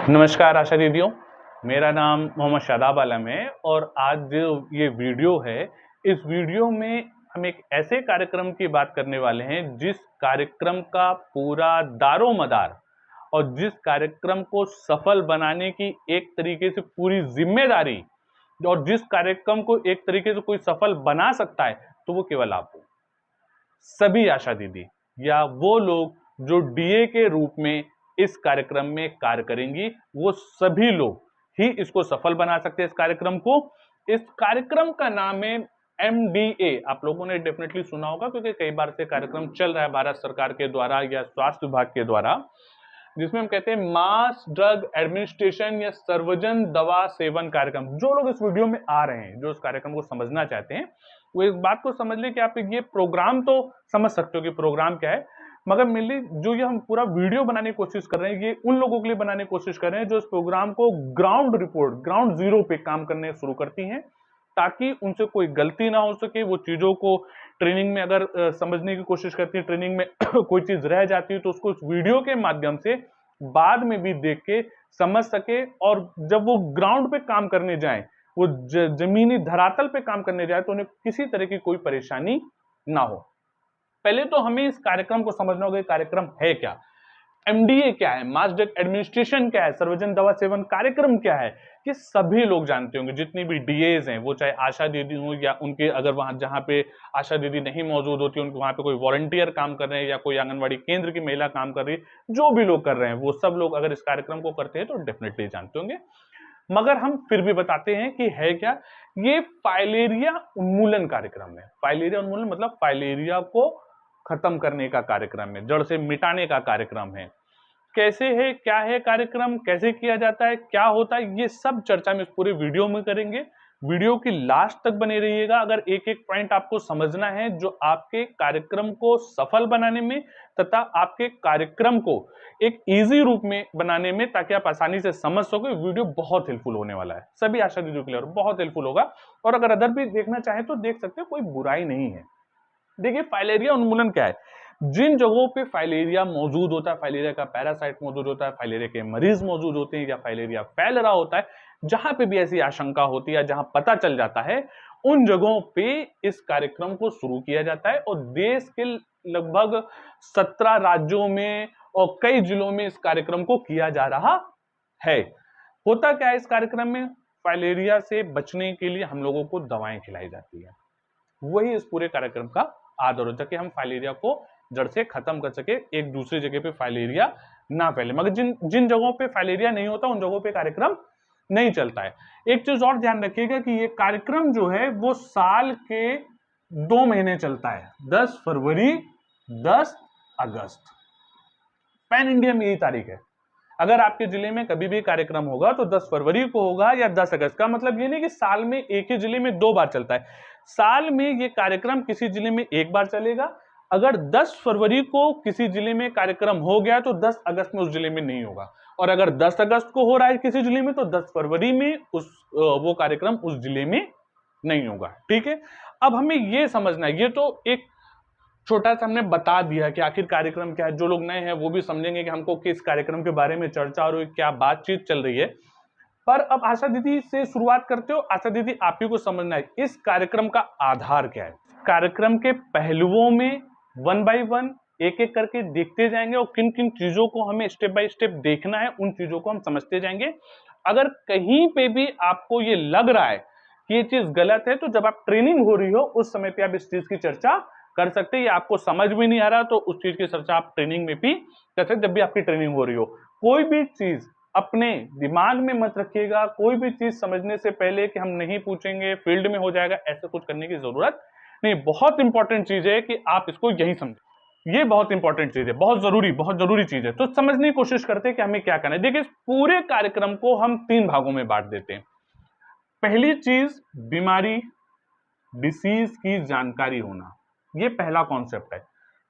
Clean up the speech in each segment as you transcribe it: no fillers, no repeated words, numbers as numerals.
नमस्कार आशा दीदियों, मेरा नाम मोहम्मद शादाब आलम है और आज जो ये वीडियो है, इस वीडियो में हम एक ऐसे कार्यक्रम की बात करने वाले हैं जिस कार्यक्रम का पूरा दारोमदार और जिस कार्यक्रम को सफल बनाने की एक तरीके से पूरी जिम्मेदारी और जिस कार्यक्रम को एक तरीके से कोई सफल बना सकता है, तो वो केवल आप हो। सभी आशा दीदी या वो लोग जो डीए के रूप में इस कार्यक्रम में कार्य करेंगी, वो सभी लोग ही इसको सफल बना सकते हैं। इस कार्यक्रम को, इस कार्यक्रम का नाम है एमडीए। आप लोगों ने डेफिनेटली सुना होगा क्योंकि कई बार से कार्यक्रम चल रहा है भारत सरकार के द्वारा या स्वास्थ्य विभाग के द्वारा, जिसमें हम कहते हैं मास ड्रग एडमिनिस्ट्रेशन या सर्वजन दवा सेवन कार्यक्रम। जो लोग इस वीडियो में आ रहे हैं, जो इस कार्यक्रम को समझना चाहते हैं, वो इस बात को समझ ले कि आप ये प्रोग्राम तो समझ सकते हो कि प्रोग्राम क्या है, मगर मेनली जो ये हम पूरा वीडियो बनाने की कोशिश कर रहे हैं, ये उन लोगों के लिए बनाने की कोशिश कर रहे हैं जो इस प्रोग्राम को ग्राउंड रिपोर्ट, ग्राउंड जीरो पे काम करने शुरू करती हैं, ताकि उनसे कोई गलती ना हो सके। वो चीजों को ट्रेनिंग में अगर समझने की कोशिश करती है, ट्रेनिंग में कोई चीज रह जाती है, तो उसको उस वीडियो के माध्यम से बाद में भी देख के समझ सके, और जब वो ग्राउंड पे काम करने जाए, वो जमीनी धरातल पे काम करने जाए, तो उन्हें किसी तरह की कोई परेशानी ना हो। पहले तो हमें इस कार्यक्रम को समझना होगा, कार्यक्रम है क्या, एमडीए क्या है, मास ड्रग एडमिनिस्ट्रेशन क्या है, सर्वजन दवा सेवन कार्यक्रम क्या है, कि सभी लोग जानते होंगे। जितनी भी डीएज हैं, वो चाहे आशा दीदी हो या उनके, अगर वहां जहां पे आशा दीदी नहीं मौजूद होती, उनके वहां पे कोई वॉलंटियर काम कर रहे हैं या कोई आंगनबाड़ी केंद्र की महिला काम कर रही है, जो भी लोग कर रहे हैं, वो सब लोग अगर इस कार्यक्रम को करते हैं तो डेफिनेटली जानते होंगे। मगर हम फिर भी बताते हैं कि है क्या। ये फाइलेरिया उन्मूलन कार्यक्रम है। फाइलेरिया उन्मूलन मतलब फाइलेरिया को खत्म करने का कार्यक्रम है, जड़ से मिटाने का कार्यक्रम है। कैसे है, क्या है कार्यक्रम, कैसे किया जाता है, क्या होता है, ये सब चर्चा में इस पूरे वीडियो में करेंगे। वीडियो की लास्ट तक बने रहिएगा। अगर एक एक पॉइंट आपको समझना है जो आपके कार्यक्रम को सफल बनाने में तथा आपके कार्यक्रम को एक इजी रूप में बनाने में, ताकि आप आसानी से समझ सको, वीडियो बहुत हेल्पफुल होने वाला है। सभी आशा दीदियों के लिए बहुत हेल्पफुल होगा। और अगर अदर भी देखना चाहे तो देख सकते हो, कोई बुराई नहीं है। देखिए, फाइलेरिया उन्मूलन क्या है। जिन जगहों पे फाइलेरिया मौजूद होता है, फाइलेरिया का पैरासाइट मौजूद होता है, फाइलेरिया के मरीज मौजूद होते हैं या फाइलेरिया फैल रहा होता है, जहां पे भी ऐसी आशंका होती है, जहां पता चल जाता है, उन जगहों पे इस कार्यक्रम को शुरू किया जाता है। और देश के लगभग 17 राज्यों में और कई जिलों में इस कार्यक्रम को किया जा रहा है। होता क्या है इस कार्यक्रम में, फाइलेरिया से बचने के लिए हम लोगों को दवाएं खिलाई जाती है। वही इस पूरे कार्यक्रम का आदर होता है कि हम फाइलेरिया को जड़ से खत्म कर सके, एक दूसरी जगह पे फाइलेरिया ना फैले। मगर जिन जिन जगहों पे फाइलेरिया नहीं होता, उन जगहों पे कार्यक्रम नहीं चलता है। एक चीज और ध्यान रखिएगा कि ये कार्यक्रम जो है वो साल के 2 महीने चलता है, 10 फरवरी, 10 अगस्त। पैन इंडिया में यही तारीख है। अगर आपके जिले में कभी भी कार्यक्रम होगा तो 10 फरवरी को होगा या 10 अगस्त का। मतलब ये नहीं कि साल में एक ही जिले में 2 बार चलता है। साल में ये कार्यक्रम किसी जिले में एक बार चलेगा। अगर 10 फरवरी को किसी जिले में कार्यक्रम हो गया तो 10 अगस्त में उस जिले में नहीं होगा। और अगर 10 अगस्त को हो रहा है किसी जिले में, तो 10 फरवरी में वो कार्यक्रम उस जिले में नहीं होगा। ठीक है, अब हमें ये समझना है, ये तो एक छोटा सा हमने बता दिया कि आखिर कार्यक्रम क्या है। जो लोग नए हैं वो भी समझेंगे कि हमको किस कार्यक्रम के बारे में चर्चा और क्या बातचीत चल रही है। पर अब आशा दीदी से शुरुआत करते हो। आशा दीदी, आप ही को समझना है इस कार्यक्रम का आधार क्या है। कार्यक्रम के पहलुओं में 1 बाय 1 एक एक करके देखते जाएंगे और किन किन चीजों को हमें स्टेप बाय स्टेप देखना है, उन चीजों को हम समझते जाएंगे। अगर कहीं पे भी आपको ये लग रहा है कि ये चीज गलत है, तो जब आप ट्रेनिंग हो रही हो उस समय पे आप इस चीज की चर्चा कर सकते हैं। या आपको समझ में नहीं आ रहा तो उस चीज की चर्चा आप ट्रेनिंग में भी कर सकते, जब भी आपकी ट्रेनिंग हो रही हो। कोई भी चीज अपने दिमाग में मत रखिएगा। कोई भी चीज समझने से पहले कि हम नहीं पूछेंगे, फील्ड में हो जाएगा, ऐसा कुछ करने की जरूरत नहीं। बहुत इंपॉर्टेंट चीज है कि आप इसको यही समझें। ये बहुत इंपॉर्टेंट चीज है, बहुत जरूरी चीज है। तो समझने की कोशिश करते हैं कि हमें क्या करना है। देखिए, इस पूरे कार्यक्रम को हम 3 भागों में बांट देते हैं। पहली चीज, बीमारी, डिसीज की जानकारी होना। ये पहला कॉन्सेप्ट है।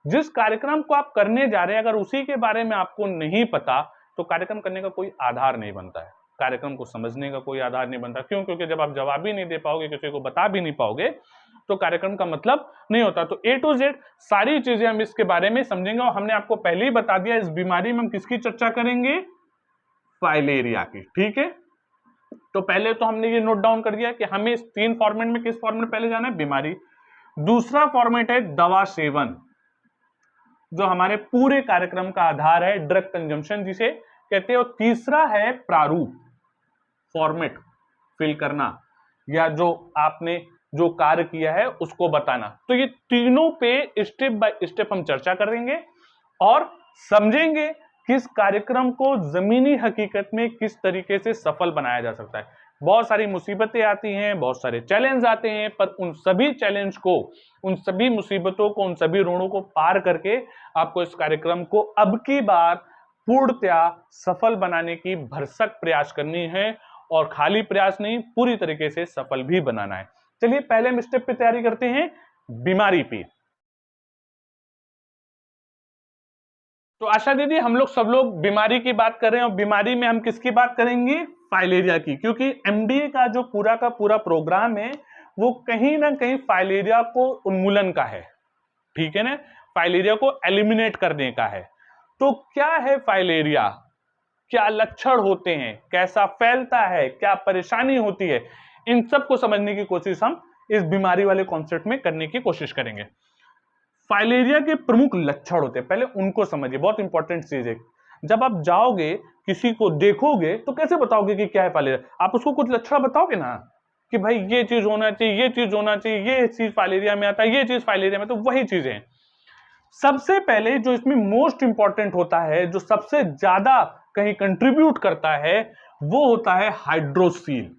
जिस कार्यक्रम को आप करने जा रहे हैं, अगर उसी के बारे में आपको नहीं पता, तो कार्यक्रम करने का कोई आधार नहीं बनता है। कार्यक्रम को समझने का कोई आधार नहीं बनता। क्यों? क्योंकि जब आप जवाब ही नहीं दे पाओगे, किसी को बता भी नहीं पाओगे, तो कार्यक्रम का मतलब नहीं होता। तो A to Z सारी चीजें हम इसके बारे में समझेंगे। और हमने आपको पहले ही बता दिया, इस बीमारी में हम किसकी चर्चा करेंगे? फाइलेरिया की। ठीक है, तो पहले तो हमने ये नोट डाउन कर दिया कि हमें इस 3 फॉर्मेट में किस फॉर्मेट पहले जाना है, बीमारी। दूसरा फॉर्मेट है दवा सेवन, जो हमारे पूरे कार्यक्रम का आधार है, ड्रग कंजम्पशन जिसे कहते हैं। और तीसरा है प्रारूप, फॉर्मेट फिल करना, या जो आपने जो कार्य किया है उसको बताना। तो ये तीनों पे स्टेप बाय स्टेप हम चर्चा करेंगे और समझेंगे किस कार्यक्रम को जमीनी हकीकत में किस तरीके से सफल बनाया जा सकता है। बहुत सारी मुसीबतें आती हैं, बहुत सारे चैलेंज आते हैं, पर उन सभी चैलेंज को, उन सभी मुसीबतों को, उन सभी ऋणों को पार करके आपको इस कार्यक्रम को अब की बार पूर्णतया सफल बनाने की भरसक प्रयास करनी है, और खाली प्रयास नहीं, पूरी तरीके से सफल भी बनाना है। चलिए पहले हम स्टेप पे तैयारी करते हैं, बीमारी पे। तो आशा दीदी, हम लोग सब लोग बीमारी की बात कर रहे हैं, और बीमारी में हम किसकी बात करेंगे, फाइलेरिया की, क्योंकि एमडीए का जो पूरा का पूरा प्रोग्राम है वो कहीं ना कहीं फाइलेरिया को उन्मूलन का है। ठीक है ना, फाइलेरिया को एलिमिनेट करने का है। तो क्या है फाइलेरिया, क्या लक्षण होते हैं, कैसा फैलता है, क्या परेशानी होती है, इन सब को समझने की कोशिश हम इस बीमारी वाले कॉन्सेप्ट में करने की कोशिश करेंगे। फाइलेरिया के प्रमुख लक्षण होते हैं, पहले उनको समझिए, बहुत इंपॉर्टेंट चीज है। जब आप जाओगे किसी को देखोगे तो कैसे बताओगे कि क्या है फाइलेरिया, आप उसको कुछ लक्षण बताओगे ना कि भाई ये चीज होना चाहिए, ये चीज होना चाहिए, ये चीज फाइलेरिया में आता है, ये चीज फाइलेरिया में, तो वही चीजें हैं। सबसे पहले जो इसमें मोस्ट इंपॉर्टेंट होता है, जो सबसे ज्यादा कहीं कंट्रीब्यूट करता है, वो होता है हाइड्रोसील।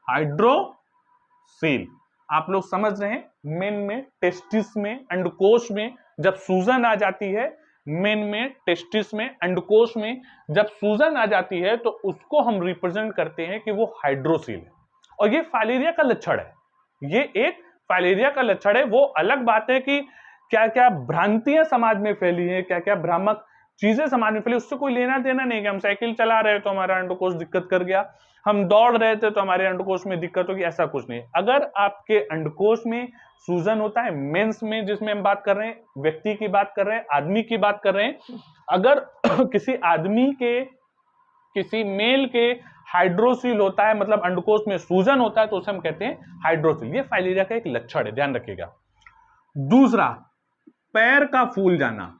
हाइड्रोसील आप लोग समझ रहे हैं, मेन में, टेस्टिस में, अंडकोश में जब सूजन आ जाती है, मेन में, टेस्टिस में, अंडकोश में जब सूजन आ जाती है, तो उसको हम रिप्रेजेंट करते हैं कि वो हाइड्रोसील है। और ये फाइलेरिया का लक्षण है, ये एक फाइलेरिया का लक्षण है। वो अलग बात है कि क्या क्या भ्रांतियां समाज में फैली हैं, क्या क्या भ्रामक चीजें समाज में फैली, उससे कोई लेना देना नहीं कि हम साइकिल चला रहे तो हमारा अंडकोश दिक्कत कर गया, हम दौड़ रहे थे तो हमारे अंडकोश में दिक्कत होगी, ऐसा कुछ नहीं। अगर आपके अंडकोश में सूजन होता है, मेंस में जिसमें हम बात कर रहे हैं, व्यक्ति की बात कर रहे हैं, आदमी की बात कर रहे हैं, अगर किसी आदमी के, किसी मेल के हाइड्रोसील होता है, मतलब अंडकोश में सूजन होता है, तो उसे हम कहते हैं हाइड्रोसील। ये फाइलेरिया का एक लक्षण है, ध्यान रखिएगा। दूसरा, पैर का फूल जाना।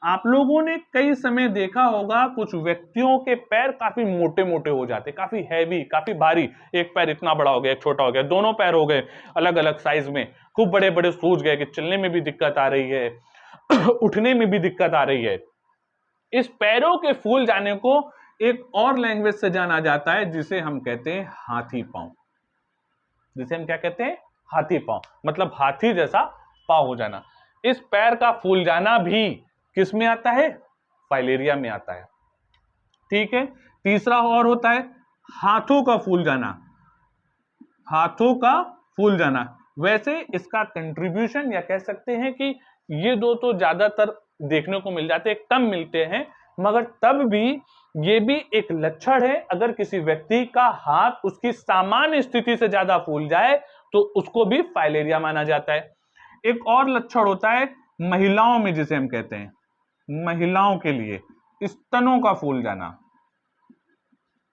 आप लोगों ने कई समय देखा होगा कुछ व्यक्तियों के पैर काफी मोटे मोटे हो जाते, काफी हैवी, काफी भारी, एक पैर इतना बड़ा हो गया, एक छोटा हो गया, दोनों पैर हो गए अलग अलग साइज में, खूब बड़े बड़े सूज गए कि चलने में भी दिक्कत आ रही है, उठने में भी दिक्कत आ रही है। इस पैरों के फूल जाने को एक और लैंग्वेज से जाना जाता है, जिसे हम कहते हैं हाथी पांव। जिसे हम क्या कहते हैं, हाथी पांव, मतलब हाथी जैसा पांव हो जाना। इस पैर का फूल जाना भी किस में आता है, फाइलेरिया में आता है। ठीक है, तीसरा और होता है हाथों का फूल जाना। हाथों का फूल जाना, वैसे इसका कंट्रीब्यूशन, या कह सकते हैं कि ये दो तो ज्यादातर देखने को मिल जाते हैं, कम मिलते हैं, मगर तब भी ये भी एक लक्षण है। अगर किसी व्यक्ति का हाथ उसकी सामान्य स्थिति से ज्यादा फूल जाए तो उसको भी फाइलेरिया माना जाता है। एक और लक्षण होता है महिलाओं में, जिसे हम कहते हैं, महिलाओं के लिए स्तनों का फूल जाना।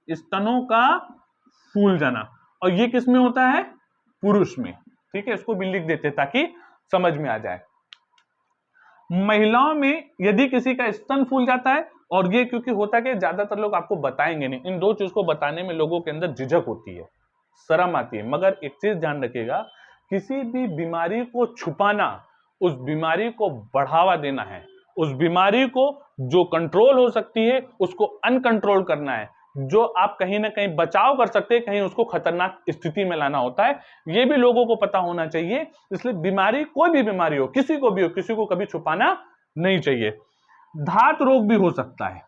स्तनों का फूल जाना, और ये किस में होता है, पुरुष में। ठीक है, इसको भी लिख देते ताकि समझ में आ जाए। महिलाओं में यदि किसी का स्तन फूल जाता है, और ये क्योंकि होता है कि ज्यादातर लोग आपको बताएंगे नहीं, इन दो चीज को बताने में लोगों के अंदर झिझक होती है, शर्म आती है। मगर एक चीज ध्यान रखिएगा, किसी भी बीमारी को छुपाना उस बीमारी को बढ़ावा देना है। उस बीमारी को जो कंट्रोल हो सकती है उसको अनकंट्रोल करना है, जो आप कहीं ना कहीं बचाव कर सकते हैं, कहीं उसको खतरनाक स्थिति में लाना होता है। ये भी लोगों को पता होना चाहिए। इसलिए बीमारी, कोई भी बीमारी हो, किसी को भी हो, किसी को कभी छुपाना नहीं चाहिए। धात रोग भी हो सकता है।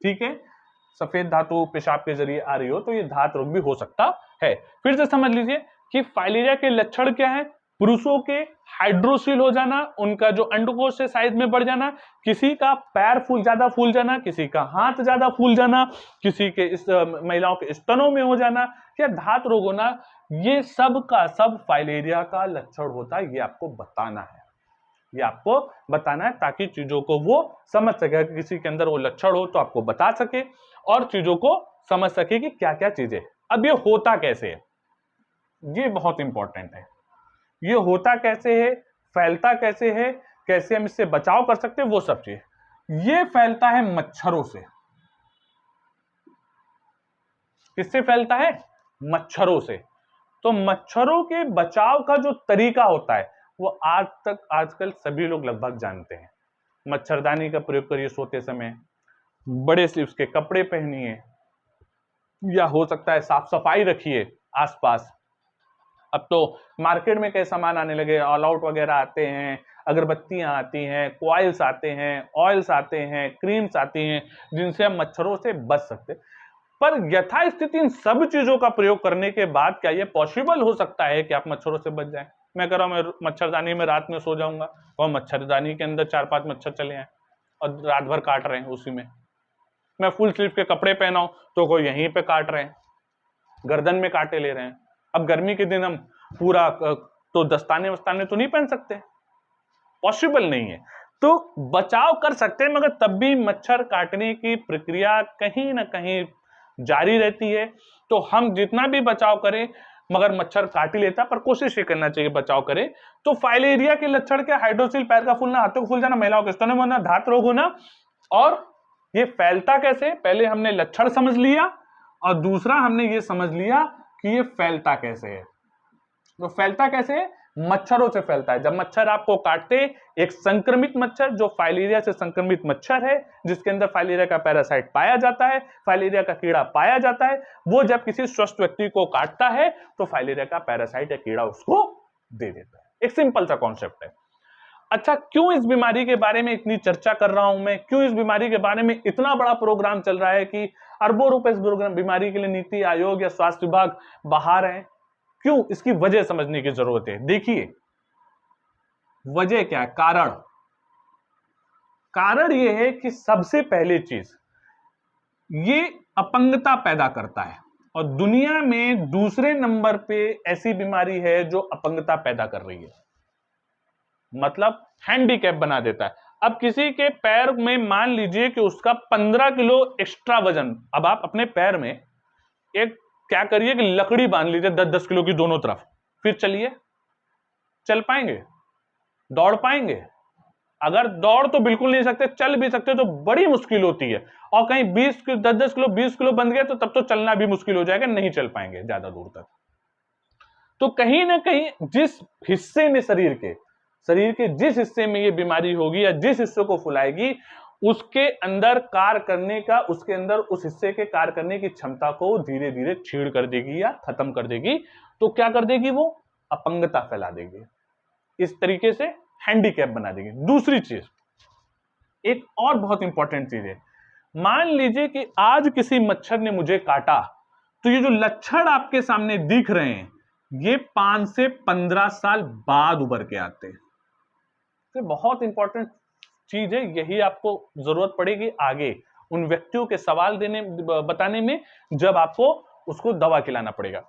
ठीक है, सफेद धातु पेशाब के जरिए आ रही हो तो ये धात रोग भी हो सकता है। फिर से समझ लीजिए कि फाइलेरिया के लक्षण क्या है। पुरुषों के हाइड्रोसील हो जाना, उनका जो अंडकोश से साइज में बढ़ जाना, किसी का पैर ज्यादा फूल जाना, किसी का हाथ ज्यादा फूल जाना, किसी के महिलाओं के स्तनों में हो जाना, या धात रोग होना, ये सब का सब फाइलेरिया का लक्षण होता है, ये आपको बताना है। ये आपको बताना है ताकि चीजों को वो समझ सके। किसी के अंदर वो लक्षण हो तो आपको बता सके और चीजों को समझ सके कि क्या क्या चीजें। अब ये होता कैसे है, ये बहुत इंपॉर्टेंट है। ये होता कैसे है, फैलता कैसे है, कैसे हम इससे बचाव कर सकते हैं, वो सब चीज। ये फैलता है मच्छरों से। किससे फैलता है? मच्छरों से। तो मच्छरों के बचाव का जो तरीका होता है वो आजकल सभी लोग लगभग जानते हैं। मच्छरदानी का प्रयोग करिए सोते समय, बड़े से उसके कपड़े पहनिए, या हो सकता है साफ सफाई रखिए आसपास। अब तो मार्केट में कई सामान आने लगे, ऑल आउट वगैरह आते हैं, अगरबत्तियां आती हैं, कॉइल्स आते हैं, ऑयल्स आते हैं, क्रीम्स आती हैं, जिनसे हम मच्छरों से बच सकते हैं। पर यथास्थिति इन सब चीजों का प्रयोग करने के बाद क्या यह पॉसिबल हो सकता है कि आप मच्छरों से बच जाएं? मैं कह रहा हूं मैं मच्छरदानी में रात में सो जाऊंगा और मच्छरदानी के अंदर 4-5 मच्छर चले आए और रात भर काट रहे हैं उसी में। मैं फुल स्लीव के कपड़े पहना हूं तो कोई यहीं पे काट रहे हैं, गर्दन में काटे ले रहे हैं। अब गर्मी के दिन हम पूरा तो दस्ताने वस्ताने तो नहीं पहन सकते, पॉसिबल नहीं है। तो बचाव कर सकते हैं, मगर तब भी मच्छर काटने की प्रक्रिया कहीं ना कहीं जारी रहती है। तो हम जितना भी बचाव करें, मगर मच्छर काट ही लेता, पर कोशिश ये करना चाहिए बचाव करें। तो फाइलेरिया के लक्षण क्या? हाइड्रोसिल, पैर का फूलना, हाथों को फूल जाना, महिलाओं के स्तनों में होना, धात रोग होना। और ये फैलता कैसे? पहले हमने लक्षण समझ लिया और दूसरा हमने ये समझ लिया कि ये फैलता कैसे है। तो फैलता कैसे है? मच्छरों से फैलता है। जब मच्छर आपको काटते, एक संक्रमित मच्छर जो फाइलेरिया से संक्रमित मच्छर है, जिसके अंदर फाइलेरिया का पैरासाइट पाया जाता है, फाइलेरिया का कीड़ा पाया जाता है, वो जब किसी स्वस्थ व्यक्ति को काटता है तो फाइलेरिया का पैरासाइट या कीड़ा उसको दे देता है। एक सिंपल सा कॉन्सेप्ट है। अच्छा, क्यों इस बीमारी के बारे में इतनी चर्चा कर रहा हूं मैं? क्यों इस बीमारी के बारे में इतना बड़ा प्रोग्राम चल रहा है कि अरबों रुपए इस बीमारी के लिए नीति आयोग या स्वास्थ्य विभाग बहा रहे हैं? क्यों? इसकी वजह समझने की जरूरत है। देखिए वजह क्या है, कारण यह है कि सबसे पहली चीज ये अपंगता पैदा करता है और दुनिया में दूसरे नंबर पे ऐसी बीमारी है जो अपंगता पैदा कर रही है, मतलब हैंडीकैप बना देता है। अब किसी के पैर में मान लीजिए कि उसका 15 किलो एक्स्ट्रा वजन, अब आप अपने पैर में एक क्या करिए कि लकड़ी बांध लीजिए 10-10 किलो की दोनों तरफ, फिर चलिए, चल पाएंगे? दौड़ पाएंगे? अगर दौड़ तो बिल्कुल नहीं सकते, चल भी सकते तो बड़ी मुश्किल होती है। और कहीं 10-10 किलो 20 किलो बंध गया तो तब तो चलना भी मुश्किल हो जाएगा, नहीं चल पाएंगे ज्यादा दूर तक। तो कहीं ना कहीं जिस हिस्से में शरीर के जिस हिस्से में ये बीमारी होगी या जिस हिस्से को फुलाएगी, उसके अंदर कार्य करने का, उसके अंदर उस हिस्से के कार्य करने की क्षमता को धीरे धीरे छीड़ कर देगी या खत्म कर देगी। तो क्या कर देगी? वो अपंगता फैला देगी, इस तरीके से हैंडीकैप बना देगी। दूसरी चीज, एक और बहुत इंपॉर्टेंट चीज है, मान लीजिए कि आज किसी मच्छर ने मुझे काटा, तो ये जो लक्षण आपके सामने दिख रहे हैं ये 5 से 15 साल बाद उभर के आते हैं। तो बहुत इंपॉर्टेंट चीज है, यही आपको जरूरत पड़ेगी आगे उन व्यक्तियों के सवाल बताने में, जब आपको उसको दवा खिलाना पड़ेगा।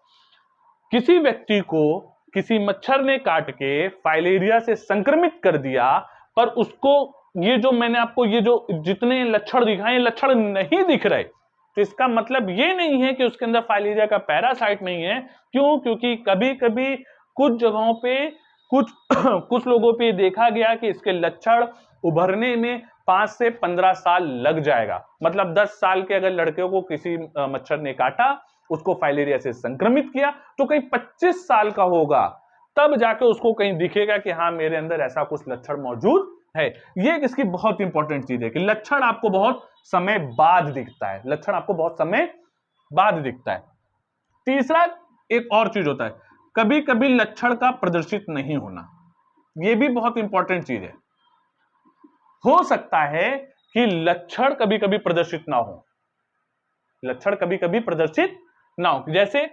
किसी व्यक्ति को किसी मच्छर ने काट के फाइलेरिया से संक्रमित कर दिया, पर उसको ये जो मैंने आपको ये जो जितने लक्षण दिखाए, लक्षण नहीं दिख रहे, तो इसका मतलब ये नहीं है कि उसके अंदर फाइलेरिया का पैरासाइट नहीं है। क्यों? क्योंकि कभी कभी कुछ जगहों पे कुछ लोगों पे देखा गया कि इसके लक्षण उभरने में 5 से 15 साल लग जाएगा। मतलब 10 साल के अगर लड़के को किसी मच्छर ने काटा, उसको फाइलेरिया से संक्रमित किया, तो कहीं 25 साल का होगा तब जाके उसको कहीं दिखेगा कि हाँ मेरे अंदर ऐसा कुछ लक्षण मौजूद है। ये इसकी बहुत इंपॉर्टेंट चीज है कि लक्षण आपको बहुत समय बाद दिखता है, लक्षण आपको बहुत समय बाद दिखता है। तीसरा एक और चीज होता है, कभी कभी लक्षण का प्रदर्शित नहीं होना, यह भी बहुत इंपॉर्टेंट चीज है। हो सकता है कि लक्षण कभी कभी प्रदर्शित ना हो, लक्षण कभी कभी प्रदर्शित ना हो। जैसे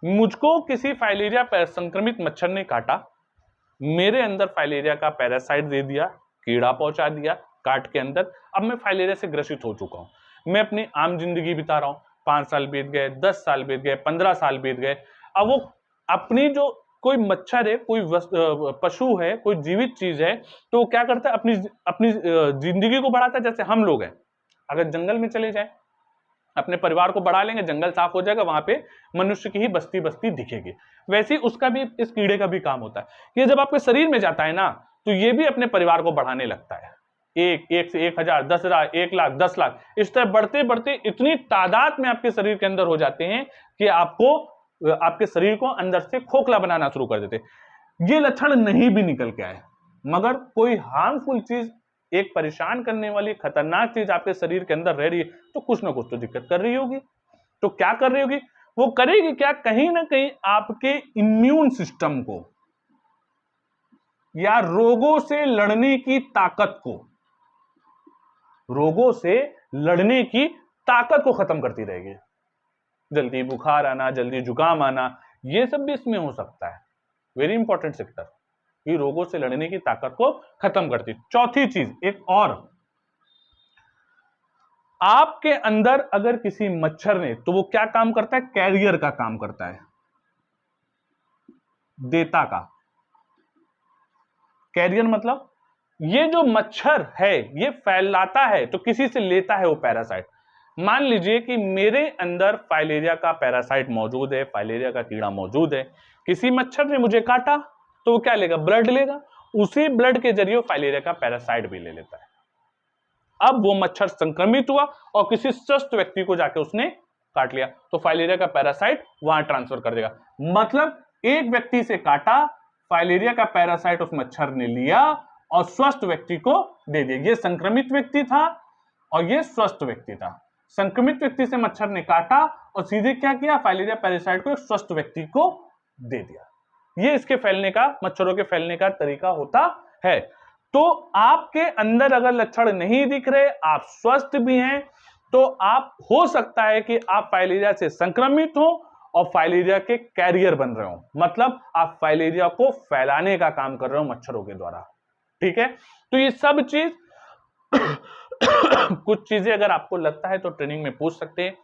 मुझको किसी फाइलेरिया संक्रमित मच्छर ने काटा, मेरे अंदर फाइलेरिया का पैरासाइट दे दिया, कीड़ा पहुंचा दिया काट के अंदर, अब मैं फाइलेरिया से ग्रसित हो चुका हूं, मैं अपनी आम जिंदगी बिता रहा हूं, 5 साल बीत गए, 10 साल बीत गए, 15 साल बीत गए। अब वो अपनी जो कोई मच्छर है, कोई पशु है, कोई जीवित चीज है, तो वो क्या करता है, अपनी अपनी जिंदगी को बढ़ाता है। जैसे हम लोग हैं, अगर जंगल में चले जाए, अपने परिवार को बढ़ा लेंगे, जंगल साफ हो जाएगा, वहां पे मनुष्य की ही बस्ती बस्ती दिखेगी। वैसे ही उसका भी, इस कीड़े का भी काम होता है। ये जब आपके शरीर में जाता है ना, तो ये भी अपने परिवार को बढ़ाने लगता है। एक से 1000, 10,000, 1,00,000, 10,00,000, इस तरह बढ़ते बढ़ते इतनी तादाद में आपके शरीर के अंदर हो जाते हैं कि आपको, आपके शरीर को अंदर से खोखला बनाना शुरू कर देते। ये लक्षण नहीं भी निकल के आए, मगर कोई हार्मफुल चीज, एक परेशान करने वाली खतरनाक चीज आपके शरीर के अंदर रह रही है, तो कुछ ना कुछ तो दिक्कत कर रही होगी। तो क्या कर रही होगी? वो करेगी क्या, कहीं ना कहीं आपके इम्यून सिस्टम को या रोगों से लड़ने की ताकत को, रोगों से लड़ने की ताकत को खत्म करती रहेगी। जल्दी बुखार आना, जल्दी जुकाम आना, ये सब भी इसमें हो सकता है। वेरी इंपॉर्टेंट सेक्टर, ये रोगों से लड़ने की ताकत को खत्म करती। चौथी चीज एक और, आपके अंदर अगर किसी मच्छर ने, तो वो क्या काम करता है, कैरियर का काम करता है, देता का। कैरियर मतलब ये जो मच्छर है ये फैलाता है तो किसी से लेता है वो पैरासाइट। मान लीजिए कि मेरे अंदर फाइलेरिया का पैरासाइट मौजूद है, फाइलेरिया का कीड़ा मौजूद है, किसी मच्छर ने मुझे काटा तो वो क्या लेगा, ब्लड लेगा, उसी ब्लड के जरिए फाइलेरिया का पैरासाइट भी ले लेता है। अब वो मच्छर संक्रमित हुआ और किसी स्वस्थ व्यक्ति को जाके उसने काट लिया, तो फाइलेरिया का पैरासाइट वहां ट्रांसफर कर देगा। मतलब एक व्यक्ति से काटा, फाइलेरिया का पैरासाइट उस मच्छर ने लिया और स्वस्थ व्यक्ति को दे दिया। ये संक्रमित व्यक्ति था और ये स्वस्थ व्यक्ति था। संक्रमित व्यक्ति से मच्छर ने काटा और सीधे क्या किया, फाइलेरिया पैरासाइट को एक स्वस्थ व्यक्ति को दे दिया। ये इसके फैलने का, मच्छरों के फैलने का तरीका होता है। तो आपके अंदर अगर लक्षण नहीं दिख रहे, आप स्वस्थ भी हैं, तो आप, हो सकता है कि आप फाइलेरिया से संक्रमित हो और फाइलेरिया के कैरियर बन रहे हो, मतलब आप फाइलेरिया को फैलाने का काम कर रहे हो मच्छरों के द्वारा। ठीक है, तो ये सब चीज कुछ चीजें अगर आपको लगता है तो ट्रेनिंग में पूछ सकते हैं।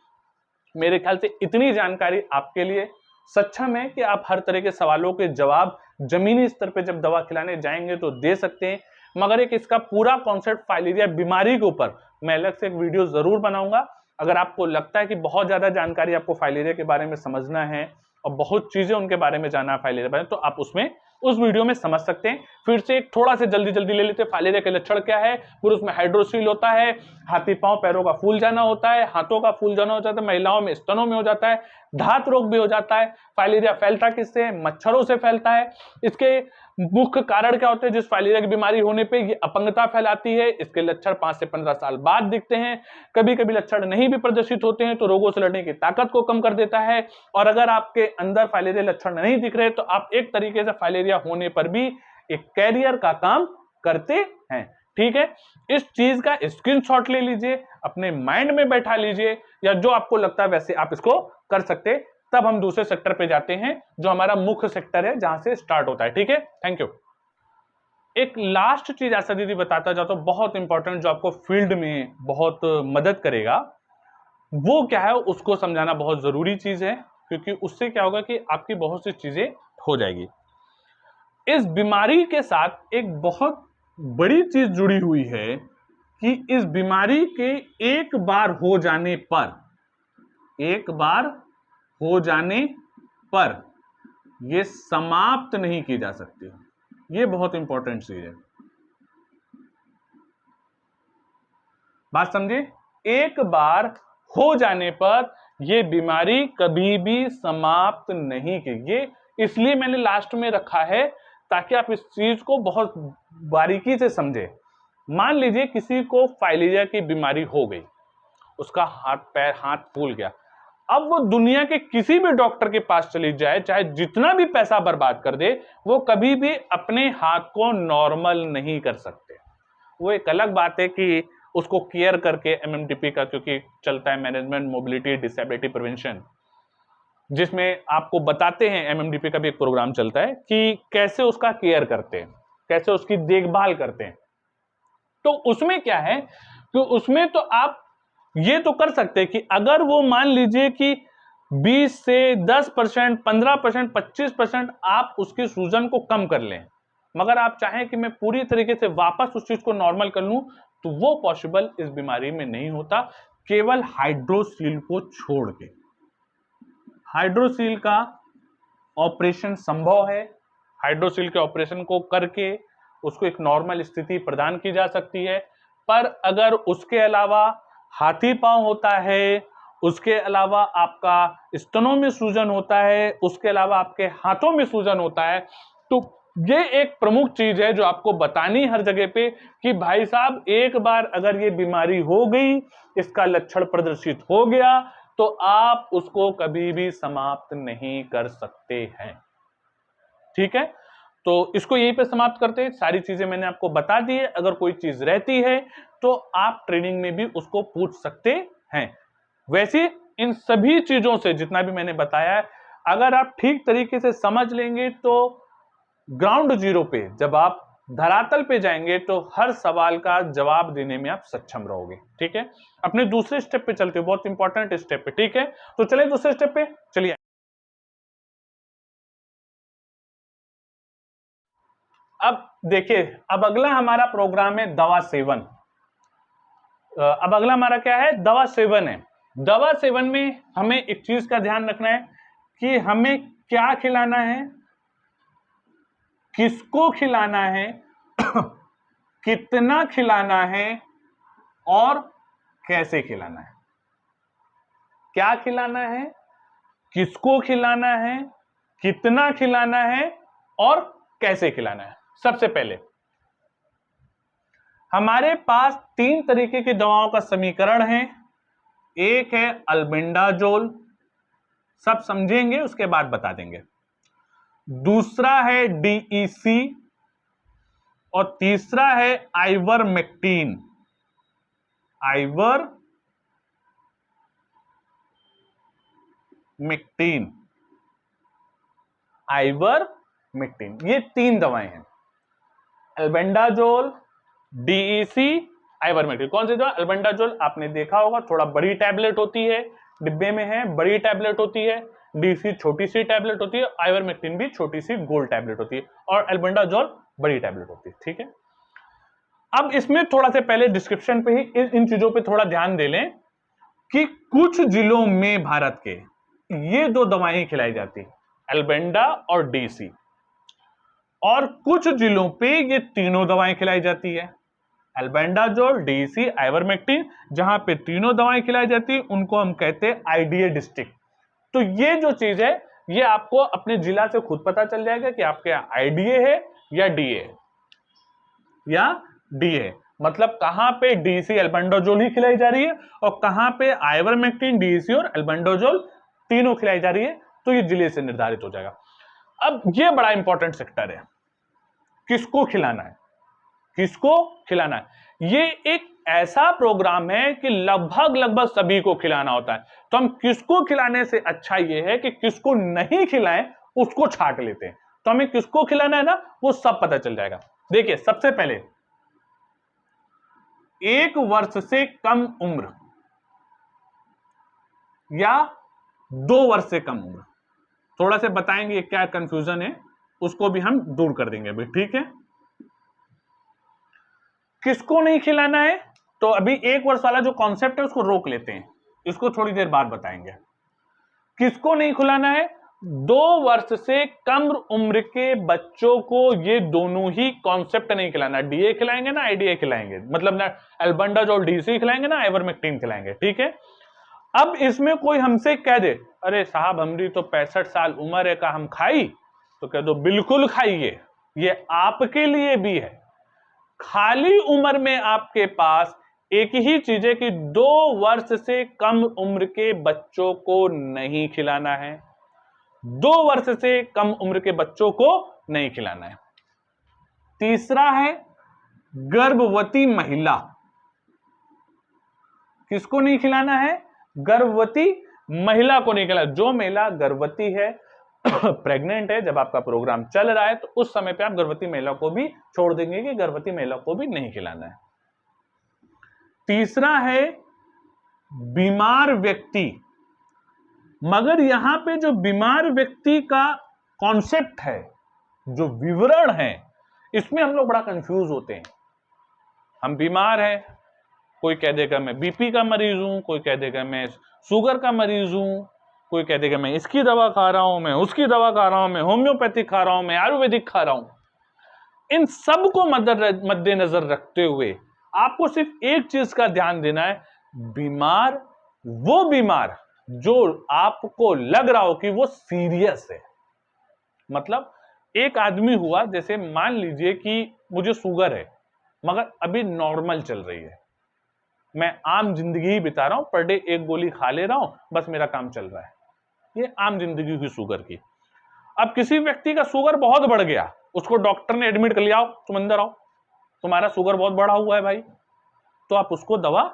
मेरे ख्याल से इतनी जानकारी आपके लिए सक्षम है कि आप हर तरह के सवालों के जवाब जमीनी स्तर पे जब दवा खिलाने जाएंगे तो दे सकते हैं। मगर एक इसका पूरा कॉन्सेप्ट फाइलेरिया बीमारी के ऊपर मैं अलग से एक वीडियो जरूर बनाऊंगा। अगर आपको लगता है कि बहुत ज्यादा जानकारी आपको फाइलेरिया के बारे में समझना है और बहुत चीजें उनके बारे में जानना है फाइलेरिया बारे में, तो आप उसमें उस वीडियो में समझ सकते हैं। फिर से एक थोड़ा से जल्दी जल्दी ले लेते हैं। फाइलेरिया के लक्षण क्या है, फिर उसमें हाइड्रोसील होता है, हाथी पांव पैरों का फूल जाना होता है, हाथों का फूल जाना हो जाता है, महिलाओं में स्तनों में हो जाता है, धात रोग भी हो जाता है। फाइलेरिया फैलता किससे, मच्छरों से फैलता है। इसके मुख्य कारण क्या होते हैं, जिस फाइलेरिया की बीमारी होने पे ये अपंगता फैलाती है। इसके लक्षण 5 से 15 साल बाद दिखते हैं। कभी कभी लक्षण नहीं भी प्रदर्शित होते हैं तो रोगों से लड़ने की ताकत को कम कर देता है। और अगर आपके अंदर फाइलेरिया लक्षण नहीं दिख रहे तो आप एक तरीके से फाइलेरिया होने पर भी एक कैरियर का काम करते हैं। ठीक है, इस चीज का स्क्रीनशॉट ले लीजिए, अपने माइंड में बैठा लीजिए, या जो आपको लगता है वैसे आप इसको कर सकते हैं। तब हम दूसरे सेक्टर पे जाते हैं जो हमारा मुख्य सेक्टर है, जहां से स्टार्ट होता है। ठीक है, थैंक यू। एक लास्ट चीज आशा दीदी बताता जाता हूं, बहुत इंपॉर्टेंट, जो आपको फील्ड में बहुत मदद करेगा, वो क्या है उसको समझाना बहुत जरूरी चीज है, क्योंकि उससे क्या होगा कि आपकी बहुत सी चीजें हो जाएगी। इस बीमारी के साथ एक बहुत बड़ी चीज जुड़ी हुई है कि इस बीमारी के एक बार हो जाने पर यह समाप्त नहीं की जा सकती। यह बहुत इंपॉर्टेंट चीज है, बात समझे। एक बार हो जाने पर यह बीमारी कभी भी समाप्त नहीं की। ये इसलिए मैंने लास्ट में रखा है ताकि आप इस चीज को बहुत बारीकी से समझे। मान लीजिए किसी को फाइलेरिया की बीमारी हो गई, उसका हाथ फूल गया। अब वो दुनिया के किसी भी डॉक्टर के पास चली जाए, चाहे जितना भी पैसा बर्बाद कर दे, वो कभी भी अपने हाथ को नॉर्मल नहीं कर सकते। वो एक अलग बात है कि उसको केयर करके एमएमडीपी का, क्योंकि चलता है मैनेजमेंट मोबिलिटी डिसेबिलिटी प्रिवेंशन, जिसमें आपको बताते हैं, एमएमडीपी का भी एक प्रोग्राम चलता है कि कैसे उसका केयर करते हैं, कैसे उसकी देखभाल करते हैं। तो उसमें क्या है कि उसमें तो आप ये तो कर सकते हैं कि अगर वो मान लीजिए कि 20 से 10%, 15%, 25% आप उसकी सूजन को कम कर लें, मगर आप चाहें कि मैं पूरी तरीके से वापस उस चीज को नॉर्मल कर लूं, तो वो पॉसिबल इस बीमारी में नहीं होता, केवल हाइड्रोसील को छोड़ के। हाइड्रोसील का ऑपरेशन संभव है, हाइड्रोसील के ऑपरेशन को करके उसको एक नॉर्मल स्थिति प्रदान की जा सकती है। पर अगर उसके अलावा हाथी पांव होता है, उसके अलावा आपका स्तनों में सूजन होता है, उसके अलावा आपके हाथों में सूजन होता है, तो ये एक प्रमुख चीज है जो आपको बतानी हर जगह पे कि भाई साहब, एक बार अगर ये बीमारी हो गई, इसका लक्षण प्रदर्शित हो गया, तो आप उसको कभी भी समाप्त नहीं कर सकते हैं। ठीक है, तो इसको यहीं पे समाप्त करते हैं। सारी चीजें मैंने आपको बता दी है, अगर कोई चीज रहती है तो आप ट्रेनिंग में भी उसको पूछ सकते हैं। वैसे इन सभी चीजों से जितना भी मैंने बताया है, अगर आप ठीक तरीके से समझ लेंगे तो ग्राउंड जीरो पे जब आप धरातल पे जाएंगे तो हर सवाल का जवाब देने में आप सक्षम रहोगे। ठीक है, अपने दूसरे स्टेप पे चलते हैं, बहुत इंपॉर्टेंट स्टेप पे। ठीक है, तो चलिए दूसरे स्टेप पे चलिए। अब देखिए, अब अगला हमारा प्रोग्राम है दवा सेवन। अब अगला हमारा क्या है? दवा सेवन है। दवा सेवन में हमें एक चीज का ध्यान रखना है कि हमें क्या खिलाना है, किसको खिलाना है, कितना खिलाना है और कैसे खिलाना है। क्या खिलाना है, किसको खिलाना है, कितना खिलाना है और कैसे खिलाना है। सबसे पहले हमारे पास 3 तरीके की दवाओं का समीकरण है। एक है अल्बेंडाजोल, सब समझेंगे उसके बाद बता देंगे। दूसरा है डीईसी और तीसरा है आइवरमेक्टिन। आइवरमेक्टिन, ये 3 दवाएं हैं, अल्बेंडाजोल, डीईसी, आइवरमेक्टिन। कौन सी दवा? अल्बेंडाजोल आपने देखा होगा, थोड़ा बड़ी टैबलेट होती है, डिब्बे में है, बड़ी टैबलेट होती है। डीसी छोटी सी टैबलेट होती है, आइवरमेक्टिन भी छोटी सी गोल टैबलेट होती है, और अल्बेंडाजोल बड़ी टैबलेट होती है। ठीक है, अब इसमें थोड़ा सा पहले डिस्क्रिप्शन पे ही इन चीजों पे थोड़ा ध्यान दे लें कि कुछ जिलों में भारत के ये 2 दवाएं खिलाई जाती, अल्बेंडा और डीसी, और कुछ जिलों पे ये तीनों दवाएं खिलाई जाती है, अल्बेंडाजोल, डीसी, आइवरमेक्टिन। जहां पे तीनों दवाएं खिलाई जाती है उनको हम कहते हैं आईडीए डिस्ट्रिक्ट। तो ये जो चीज है, ये आपको अपने जिला से खुद पता चल जाएगा कि आपके यहाँ आईडीए है या डीए, मतलब कहां पे डीसी अल्बेंडाजोल ही खिलाई जा रही है और कहां पे आइवरमेक्टिन, डीसी और अल्बेंडाजोल तीनों खिलाई जा रही है, तो ये जिले से निर्धारित हो जाएगा। अब ये बड़ा इंपॉर्टेंट सेक्टर है, किसको खिलाना है, किसको खिलाना है। ये एक ऐसा प्रोग्राम है कि लगभग सभी को खिलाना होता है, तो हम किसको खिलाने से अच्छा ये है कि किसको नहीं खिलाएं उसको छांट लेते हैं। तो हमें किसको खिलाना है ना, वो सब पता चल जाएगा। देखिए, सबसे पहले 1 वर्ष से कम उम्र या 2 वर्ष से कम उम्र, थोड़ा से बताएंगे क्या कंफ्यूजन है, उसको भी हम दूर कर देंगे अभी। ठीक है, किसको नहीं खिलाना है, तो अभी 1 वर्ष वाला जो कॉन्सेप्ट है उसको रोक लेते हैं, इसको थोड़ी देर बाद बताएंगे। किसको नहीं खिलाना है? 2 वर्ष से कम उम्र के बच्चों को ये दोनों ही कॉन्सेप्ट नहीं खिलाना, डीए खिलाएंगे ना आईडीए खिलाएंगे, मतलब ना अल्बेंडाजोल डीसी खिलाएंगे ना आइवरमेक्टिन खिलाएंगे। ठीक है, अब इसमें कोई हमसे कह दे अरे साहब हमारी तो 65 साल उम्र है, का हम खाई, तो कह दो बिल्कुल खाइए, ये आपके लिए भी है। खाली उम्र में आपके पास एक ही चीज है कि 2 वर्ष से कम उम्र के बच्चों को नहीं खिलाना है, 2 वर्ष से कम उम्र के बच्चों को नहीं खिलाना है। तीसरा है गर्भवती महिला, किसको नहीं खिलाना है? गर्भवती महिला को नहीं खिलाना। जो महिला गर्भवती है, प्रेग्नेंट है, जब आपका प्रोग्राम चल रहा है तो उस समय पे आप गर्भवती महिला को भी छोड़ देंगे कि गर्भवती महिला को भी नहीं खिलाना है। तीसरा है बीमार व्यक्ति, मगर यहां पे जो बीमार व्यक्ति का कॉन्सेप्ट है, जो विवरण है, इसमें हम लोग बड़ा कंफ्यूज होते हैं। हम बीमार हैं, कोई कह देगा मैं बीपी का मरीज हूं, कोई कह देगा मैं शुगर का मरीज हूं, कोई कह देगा मैं इसकी दवा खा रहा हूं, मैं उसकी दवा खा रहा हूं, मैं होम्योपैथिक खा रहा हूं, मैं आयुर्वेदिक खा रहा हूं। इन सब को मद्देनजर रखते हुए आपको सिर्फ एक चीज का ध्यान देना है, बीमार वो बीमार जो आपको लग रहा हो कि वो सीरियस है। मतलब एक आदमी हुआ, जैसे मान लीजिए कि मुझे शुगर है मगर अभी नॉर्मल चल रही है, मैं आम जिंदगी ही बिता रहा हूं, पर डे एक गोली खा ले रहा हूं, बस मेरा काम चल रहा है, ये आम जिंदगी हुई शुगर की। अब किसी व्यक्ति का शुगर बहुत बढ़ गया, उसको डॉक्टर ने एडमिट कर लिया, आओ तुम अंदर आओ, तुम्हारा शुगर बहुत बढ़ा हुआ है भाई, तो आप उसको दवा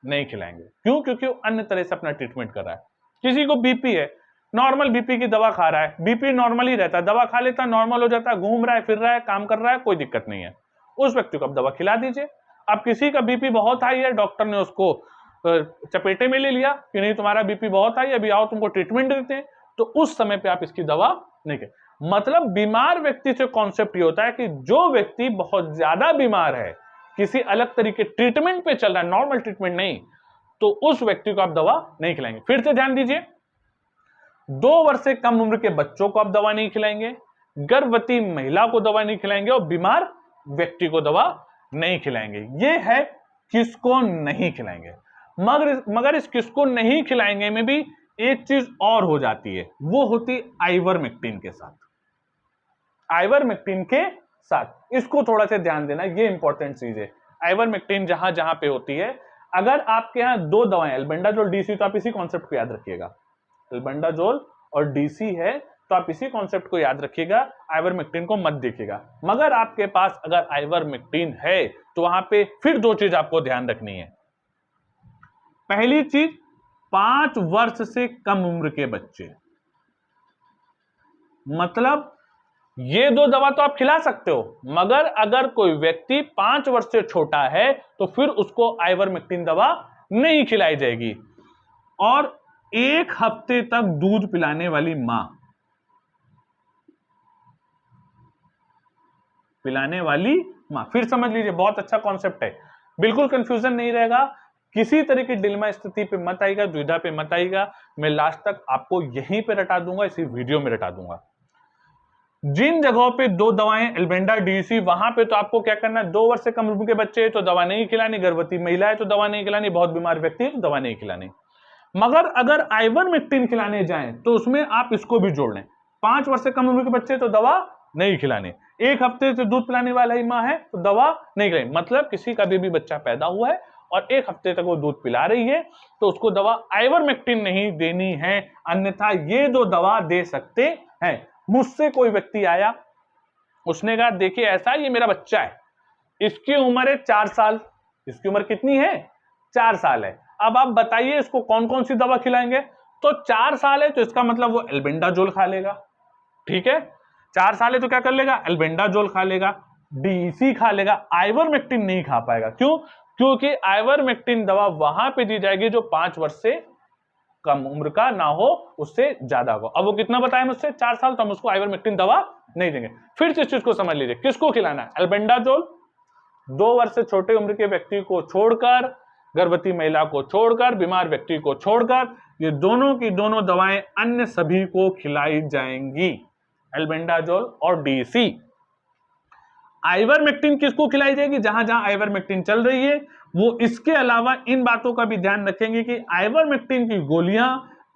नहीं खिलाएंगे। क्यों? क्योंकि वो अन्य तरह से अपना ट्रीटमेंट कर रहा है। किसी को बीपी है, नॉर्मल बीपी की दवा खा रहा है, बीपी नॉर्मल ही रहता है, दवा खा लेता है, नॉर्मल हो जाता है, घूम रहा है, फिर रहा है, काम कर रहा है, कोई दिक्कत नहीं है, उस व्यक्ति को आप दवा खिला दीजिए। अब किसी का बीपी बहुत हाई है, डॉक्टर ने उसको चपेटे में ले लिया कि नहीं तुम्हारा बीपी बहुत हाई, अभी आओ तुमको ट्रीटमेंट देते हैं, तो उस समय पे आप इसकी दवा नहीं करें। मतलब बीमार व्यक्ति से कॉन्सेप्ट ये होता है कि जो व्यक्ति बहुत ज्यादा बीमार है, किसी अलग तरीके ट्रीटमेंट पे चल रहा है, नॉर्मल ट्रीटमेंट नहीं, तो उस व्यक्ति को आप दवा नहीं खिलाएंगे। फिर से ध्यान दीजिए, 2 वर्ष से कम उम्र के बच्चों को आप दवा नहीं खिलाएंगे, गर्भवती महिला को दवा नहीं खिलाएंगे और बीमार व्यक्ति को दवा नहीं खिलाएंगे। ये है किसको नहीं खिलाएंगे। मगर इस किसको नहीं खिलाएंगे में भी एक चीज और हो जाती है, वो होती आइवरमेक्टिन के साथ। आइवरमेक्टिन के साथ इसको थोड़ा सा ध्यान देना, ये इंपॉर्टेंट चीज है। आइवरमेक्टिन जहां जहां पे होती है, अगर आपके यहां 2 दवाएं एल्बेंडाजोल डीसी, तो आप इसी कॉन्सेप्ट को याद रखिएगा, एल्बेंडाजोल और डीसी है तो आप इसी कॉन्सेप्ट को याद रखिएगा, आइवरमेक्टिन को मत देखिएगा। मगर आपके पास अगर आइवरमेक्टिन है तो वहां पे फिर 2 चीज आपको ध्यान रखनी है। पहली चीज, 5 वर्ष से कम उम्र के बच्चे, मतलब ये 2 दवा तो आप खिला सकते हो, मगर अगर कोई व्यक्ति 5 वर्ष से छोटा है तो फिर उसको आइवरमेक्टिन दवा नहीं खिलाई जाएगी। और 1 हफ्ते तक दूध पिलाने वाली मां, फिर समझ लीजिए, बहुत अच्छा कॉन्सेप्ट है, बिल्कुल कंफ्यूजन नहीं रहेगा, किसी तरह की डिलेमा स्थिति पे मत आएगा, दुविधा पे मत आएगा। मैं लास्ट तक आपको यहीं पे रटा दूंगा, इसी वीडियो में रटा दूंगा। जिन जगहों पे 2 दवाएं एल्बेंडा डीसी, वहां पे तो आपको क्या करना है, 2 वर्ष से कम उम्र के बच्चे तो दवा नहीं खिलानी, गर्भवती महिला है तो दवा नहीं खिलानी, बहुत बीमार व्यक्ति है तो दवा नहीं खिलानी। मगर अगर आइवरमेक्टिन खिलाने जाएं तो उसमें आप इसको भी जोड़ लें, 5 वर्ष से कम उम्र के बच्चे तो दवा नहीं खिलानी, 1 हफ्ते से दूध पिलाने वाला ही मां है तो दवा नहीं खिलानी। मतलब किसी का भी बच्चा पैदा हुआ है और 1 हफ्ते तक वो दूध पिला रही है तो उसको दवा आइवरमेक्टिन नहीं देनी है, अन्यथा ये 2 दवा दे सकते हैं। मुझसे कोई व्यक्ति आया, उसने कहा देखिए ऐसा, ये मेरा बच्चा है, इसकी उम्र है 4 साल, इसकी उम्र कितनी है, 4 साल है, अब आप बताइए इसको कौन कौन सी दवा खिलाएंगे। तो 4 साल है तो इसका मतलब वो एल्बेंडाजोल खा लेगा, ठीक है, 4 साल है तो क्या कर लेगा, एल्बेंडाजोल खा लेगा, डीसी खा लेगा, आइवरमेक्टिन नहीं खा पाएगा। क्यों? क्योंकि आइवरमेक्टिन दवा वहां पे दी जाएगी जो 5 वर्ष से कम उम्र का ना हो, उससे ज्यादा हो। अब वो कितना बताया मुझसे, 4 साल, तो हम उसको आइवरमेक्टिन दवा नहीं देंगे। फिर से इस चीज को समझ लीजिए, किसको खिलाना है, एल्बेंडाजोल 2 वर्ष से छोटे उम्र के व्यक्ति को छोड़कर, गर्भवती महिला को छोड़कर, बीमार व्यक्ति को छोड़कर, ये दोनों की दोनों दवाएं अन्य सभी को खिलाई जाएंगी, एल्बेंडाजोल और डीसी। आइवरमेक्टिन किसको खिलाई जाएगी, जहां जहां आइवरमेक्टिन चल रही है वो इसके अलावा इन बातों का भी ध्यान रखेंगे कि आइवरमेक्टिन की गोलियां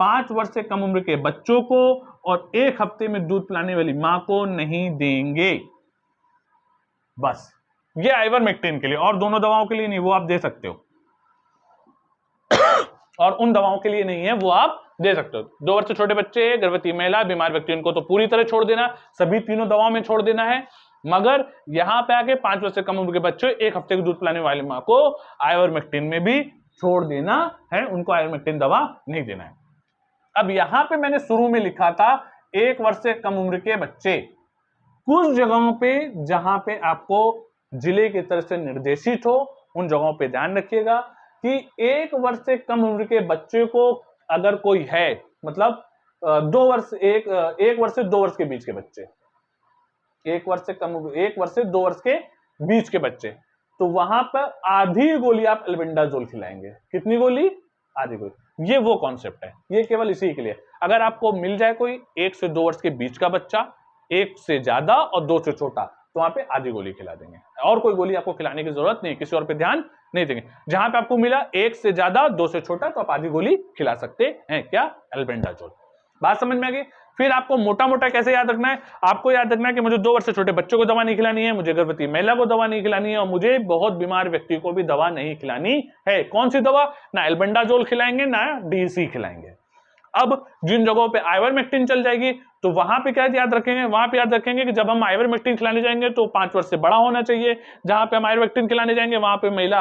5 वर्ष से कम उम्र के बच्चों को और 1 हफ्ते में दूध पिलाने वाली मां को नहीं देंगे। बस ये आइवरमेक्टिन के लिए, और दोनों दवाओं के लिए नहीं, वो आप दे सकते हो और उन दवाओं के लिए नहीं है, वो आप दे सकते हो। 2 वर्ष से छोटे बच्चे, गर्भवती महिला, बीमार व्यक्ति, उनको तो पूरी तरह छोड़ देना, सभी तीनों दवाओं में छोड़ देना है। मगर यहां पे आके 5 वर्ष से कम उम्र के बच्चे, 1 हफ्ते की दूध पिलाने वाली मां को आइवरमेक्टिन में भी छोड़ देना है, उनको आइवरमेक्टिन दवा नहीं देना है। अब यहां पे मैंने शुरू में लिखा था 1 वर्ष से कम उम्र के बच्चे, कुछ जगहों पे जहां पे आपको जिले की तरफ से निर्देशित हो उन जगहों पे ध्यान रखिएगा कि 1 वर्ष से कम उम्र के बच्चे को अगर कोई है मतलब 2 वर्ष, एक वर्ष से 2 वर्ष के बीच के बच्चे, 1 वर्ष से 2 वर्ष के बीच के बच्चे, तो वहां पर आधी गोली आप एल्बेंडाजोल खिलाएंगे। कितनी गोली? आधी गोली। ये वो कॉन्सेप्ट है, ये केवल इसी के लिए। अगर आपको मिल जाए कोई 1 से 2 वर्ष के बीच का बच्चा, 1 से ज्यादा और 2 से छोटा, तो वहां पे आधी गोली खिला देंगे, और कोई गोली आपको खिलाने की जरूरत नहीं, किसी और पे ध्यान नहीं देंगे। जहां पे आपको मिला 1 से ज्यादा 2 से छोटा, तो आप आधी गोली खिला सकते हैं। क्या? एल्बेंडाजोल। बात समझ में आ गई? फिर आपको मोटा मोटा कैसे याद रखना है? आपको याद रखना है कि मुझे 2 वर्ष से छोटे बच्चों को दवा नहीं खिलानी है, मुझे गर्भवती महिला को दवा नहीं खिलानी है, और मुझे बहुत बीमार व्यक्ति को भी दवा नहीं खिलानी है। कौन सी दवा? ना एल्बेंडाजोल खिलाएंगे, ना डीसी खिलाएंगे। अब जिन जगहों पे आइवरमेक्टिन चल जाएगी, तो वहां पे क्या याद रखेंगे? वहां पे याद रखेंगे कि जब हम आइवरमेक्टिन खिलाने जाएंगे तो 5 वर्ष से बड़ा होना चाहिए। जहां पे हम आइवरमेक्टिन खिलाने जाएंगे वहां पे महिला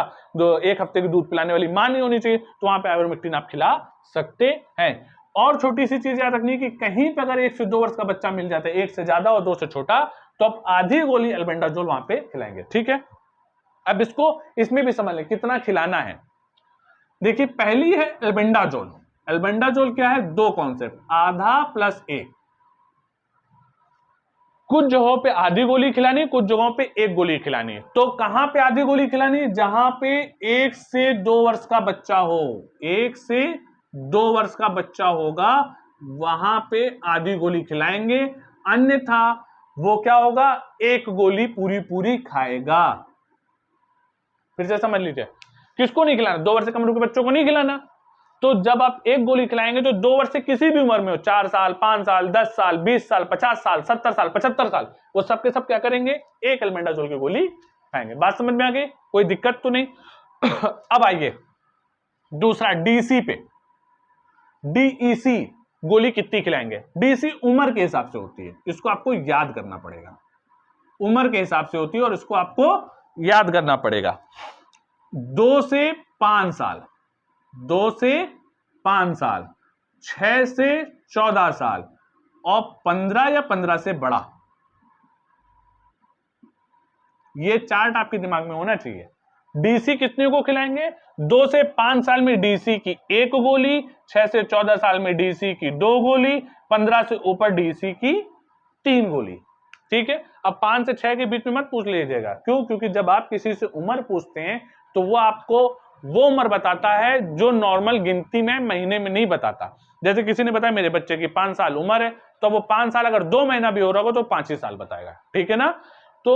1 हफ्ते की दूध पिलाने वाली मां नहीं होनी चाहिए, तो वहां पे आइवरमेक्टिन आप खिला सकते हैं। और छोटी सी चीज याद रखनी है कि कहीं पे अगर 1 से 2 वर्ष का बच्चा मिल जाता है, 1 से ज्यादा और 2 से छोटा, तो आप आधी गोली एल्बेंडाजोल वहां पे खिलाएंगे। ठीक है? अब इसमें भी समझ लें कितना खिलाना है। देखिए, पहली है एल्बेंडाजोल। एल्बेंडाजोल क्या है? 2 कॉन्सेप्ट, आधा प्लस 1। कुछ जगहों पे आधी गोली खिलानी, कुछ जगहों पे 1 गोली खिलानी है। तो कहां पे आधी गोली खिलानी? जहां पे 1 से 2 वर्ष का बच्चा हो, 1 से 2 वर्ष का बच्चा होगा, वहां पे आधी गोली खिलाएंगे। अन्यथा वो क्या होगा? 1 गोली पूरी पूरी खाएगा। फिर से समझ लीजिए, किसको नहीं खिलाना? 2 वर्ष से कम उम्र के बच्चों को नहीं खिलाना। तो जब आप 1 गोली खिलाएंगे तो 2 वर्ष से किसी भी उम्र में हो, 4 साल, 5 साल, 10 साल, 20 साल, 50 साल, 70 साल, 75 साल, वो सबके सब क्या करेंगे? 1 एल्बेंडाजोल की गोली खाएंगे। बात समझ में आ गई? कोई दिक्कत तो नहीं? अब आइए दूसरा, डीसी पे। डीईसी गोली कितनी खिलाएंगे? डीसी उम्र के हिसाब से होती है, इसको आपको याद करना पड़ेगा। उम्र के हिसाब से होती है और इसको आपको याद करना पड़ेगा। 2 से 5 साल, 2 से 5 साल, 6 से 14 साल और 15 या 15 से बड़ा। ये चार्ट आपके दिमाग में होना चाहिए। डीसी कितने को खिलाएंगे? 2 से 5 साल में डीसी की 1 गोली, 6 से 14 साल में डीसी की 2 गोली, 15 से ऊपर डीसी की 3 गोली। ठीक है? अब 5 से 6 के बीच में मत पूछ लीजिएगा। क्यों? क्योंकि जब आप किसी से उम्र पूछते हैं तो वो आपको वो उम्र बताता है जो नॉर्मल गिनती में महीने में नहीं बताता। जैसे किसी ने बताया मेरे बच्चे की 5 साल उम्र है, तो वो 5 साल अगर 2 महीना भी हो रहा हो तो 5 ही साल बताएगा। ठीक है ना? तो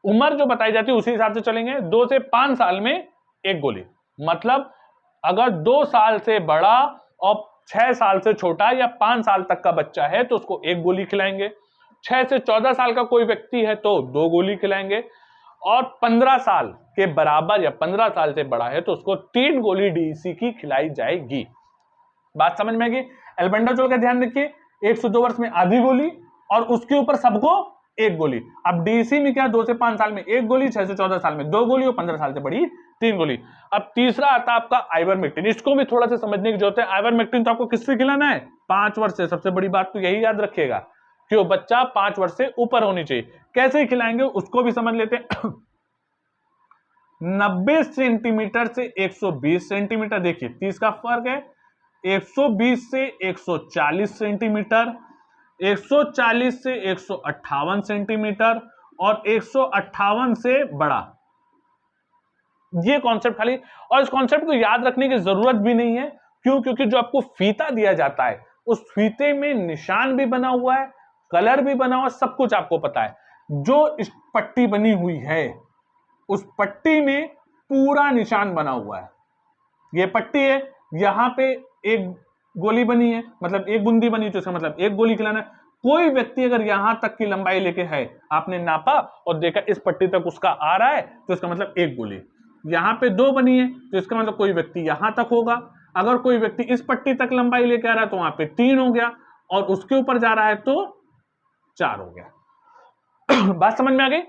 उम्र जो बताई जाती है उसी हिसाब से चलेंगे। 2 से 5 साल में 1 गोली, मतलब अगर 2 साल से बड़ा और 6 साल से छोटा या 5 साल तक का बच्चा है तो उसको 1 गोली खिलाएंगे। 6 से 14 साल का कोई व्यक्ति है तो 2 गोली खिलाएंगे, और 15 साल के बराबर या 15 साल से बड़ा है तो उसको 3 गोली डीसी की खिलाई जाएगी। बात समझ में आ गई? एल्बेंडाजोल का ध्यान रखिए, 1 से 2 वर्ष में आधी गोली और उसके ऊपर सबको 1 गोली। अब डीसी में क्या? 2 से 5 साल में 1 गोली, 6 से 14 साल में 2 गोली और 15 साल से बड़ी 3 गोली। अब तीसरा आता है आपका आइवरमेक्टिन। इसको भी थोड़ा सा समझने की जरूरत है। आइवरमेक्टिन तो आपको किससे खिलाना है? 5 वर्ष से। सबसे बड़ी बात तो यही याद रखिएगा कि वो बच्चा 5 वर्ष से ऊपर होनी चाहिए। कैसे खिलाएंगे उसको भी समझ लेते हैं। 90 सेंटीमीटर से 120 सेंटीमीटर, देखिए 30 का फर्क है। 120 से 140 सेंटीमीटर, 140 से 158 सेंटीमीटर और 158 से बड़ा। ये कॉन्सेप्ट खाली, और इस कॉन्सेप्ट को याद रखने की जरूरत भी नहीं है। क्यों? क्योंकि जो आपको फीता दिया जाता है उस फीते में निशान भी बना हुआ है, कलर भी बना हुआ है, सब कुछ आपको पता है। जो इस पट्टी बनी हुई है उस पट्टी में पूरा निशान बना हुआ है। ये पट्टी है, यहां पे 1 गोली बनी है, मतलब 1 बूंदी बनी, तो इसका मतलब 1 गोली खिलाना है। कोई व्यक्ति अगर यहां तक की लंबाई लेके है, आपने नापा और देखा इस पट्टी तक उसका आ रहा है, तो इसका मतलब 1 गोली। यहां पे 2 बनी है तो इसका मतलब कोई व्यक्ति यहां तक होगा। अगर कोई व्यक्ति इस पट्टी तक लंबाई लेके आ रहा है तो वहां पे 3 हो गया, और उसके ऊपर जा रहा है तो 4 हो गया। बात समझ में आ गई?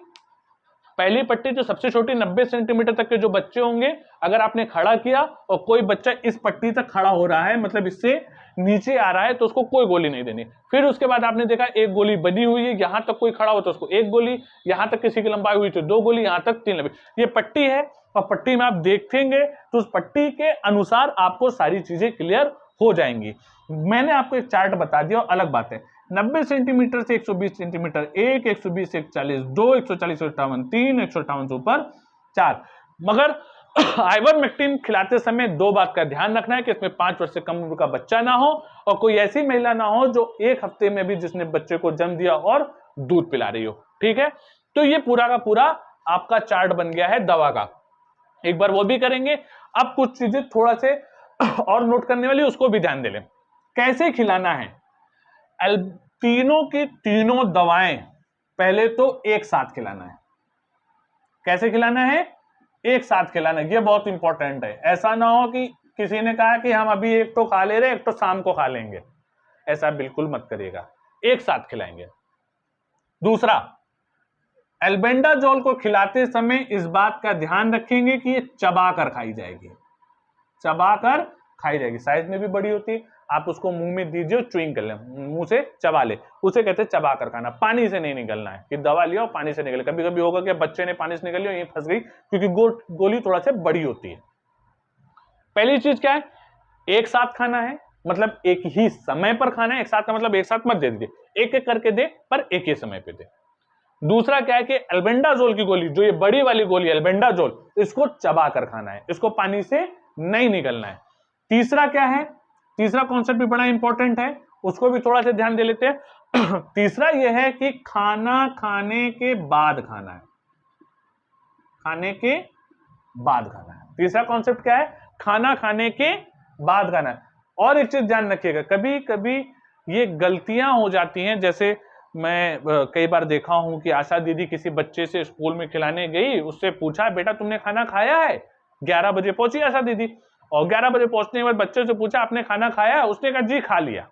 पहली पट्टी जो सबसे छोटी 90 सेंटीमीटर तक के जो बच्चे होंगे, अगर आपने खड़ा किया और कोई बच्चा इस पट्टी तक खड़ा हो रहा है, मतलब इससे नीचे आ रहा है, तो उसको कोई गोली नहीं देनी। फिर उसके बाद आपने देखा 1 गोली बनी हुई है, यहां तक कोई खड़ा हो तो उसको 1 गोली, यहां तक किसी की लंबाई हुई तो 2 गोली, यहां तक 3 लंबाई। ये पट्टी है और पट्टी में आप देखेंगे तो उस पट्टी के अनुसार आपको सारी चीजें क्लियर हो जाएंगी। मैंने आपको एक चार्ट बता दिया, अलग बात है। 90 सेंटीमीटर से 120 सेंटीमीटर 1, 120 से 140 2, 140 से 58 3, 158 से ऊपर 4। मगर आइवरमेक्टिन खिलाते समय दो बात का ध्यान रखना है कि इसमें 5 वर्ष से कम उम्र का बच्चा ना हो और कोई ऐसी महिला ना हो जो 1 हफ्ते में भी जिसने बच्चे को जन्म दिया और दूध पिला रही हो। ठीक है, तो ये पूरा का पूरा आपका चार्ट बन गया है दवा का। एक बार वो भी करेंगे। अब कुछ चीजें थोड़ा से और नोट करने वाली, उसको भी ध्यान दे लें। कैसे खिलाना है? तीनों की तीनों दवाएं पहले तो एक साथ खिलाना है। कैसे खिलाना है? एक साथ खिलाना है, ये बहुत इंपॉर्टेंट है। ऐसा ना हो कि किसी ने कहा कि हम अभी एक तो खा ले रहे, एक तो शाम को खा लेंगे, ऐसा बिल्कुल मत करिएगा, एक साथ खिलाएंगे। दूसरा, एल्बेंडाजोल को खिलाते समय इस बात का ध्यान रखेंगे कि ये चबाकर खाई जाएगी, चबाकर खाई जाएगी। साइज में भी बड़ी होती है, आप उसको मुंह में दीजिए, च्युइंग कर ले, मुंह से चबा ले, उसे कहते हैं चबा कर खाना। पानी से नहीं निकलना है कि दवा लिया और पानी से निकले। कभी कभी होगा कि बच्चे ने पानी से निकल लिया, यहीं फंस गई, क्योंकि गोली थोड़ा सा बड़ी होती है। पहली चीज क्या है? एक साथ खाना है, मतलब एक ही समय पर खाना है। एक साथ का मतलब एक साथ मत दे दीजिए, एक एक करके दे, पर एक ही समय पे दे। दूसरा क्या है कि एल्बेंडाजोल की गोली, जो ये बड़ी वाली गोली एल्बेंडाजोल, इसको चबा कर खाना है, इसको पानी से नहीं निकलना है। तीसरा क्या है? तीसरा कॉन्सेप्ट भी बड़ा इंपॉर्टेंट है, उसको भी थोड़ा सा ध्यान दे लेते हैं। तीसरा यह है कि खाना खाने के बाद खाना है, खाने के बाद खाना है। तीसरा कॉन्सेप्ट क्या है? खाना खाने के बाद खाना है। और एक चीज ध्यान रखिएगा, कभी कभी ये गलतियां हो जाती हैं। जैसे मैं कई बार देखा हूं कि आशा दीदी किसी बच्चे से स्कूल में खिलाने गई, उससे पूछा बेटा तुमने खाना खाया है? 11 बजे पहुंची आशा दीदी, और 11 बजे पहुंचने के बाद बच्चे से पूछा आपने खाना खाया? उसने कहा जी खा लिया।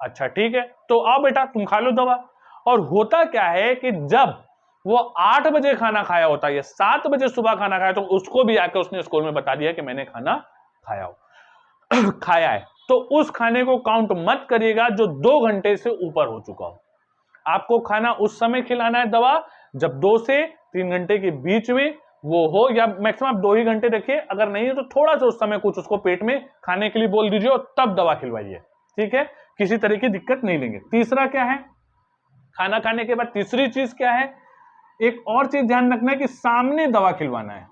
अच्छा ठीक है, तो आओ बेटा तुम खा लो दवा। और होता क्या है कि जब वो 8 बजे खाना खाया होता है या 7 बजे सुबह खाना खाया, तो उसको भी आकर उसने स्कूल में बता दिया कि मैंने खाना खाया हो खाया है। तो उस खाने को काउंट मत करिएगा जो 2 घंटे से ऊपर हो चुका हो। आपको खाना उस समय खिलाना है दवा जब 2 से 3 घंटे के बीच में वो हो, या मैक्सिमम आप 2 ही घंटे रखिए। अगर नहीं है तो थोड़ा सा उस समय कुछ उसको पेट में खाने के लिए बोल दीजिए और तब दवा खिलवाइए। ठीक है, किसी तरह की दिक्कत नहीं लेंगे। तीसरा क्या है? खाना खाने के बाद तीसरी चीज क्या है? एक और चीज ध्यान रखना है कि सामने दवा खिलवाना है,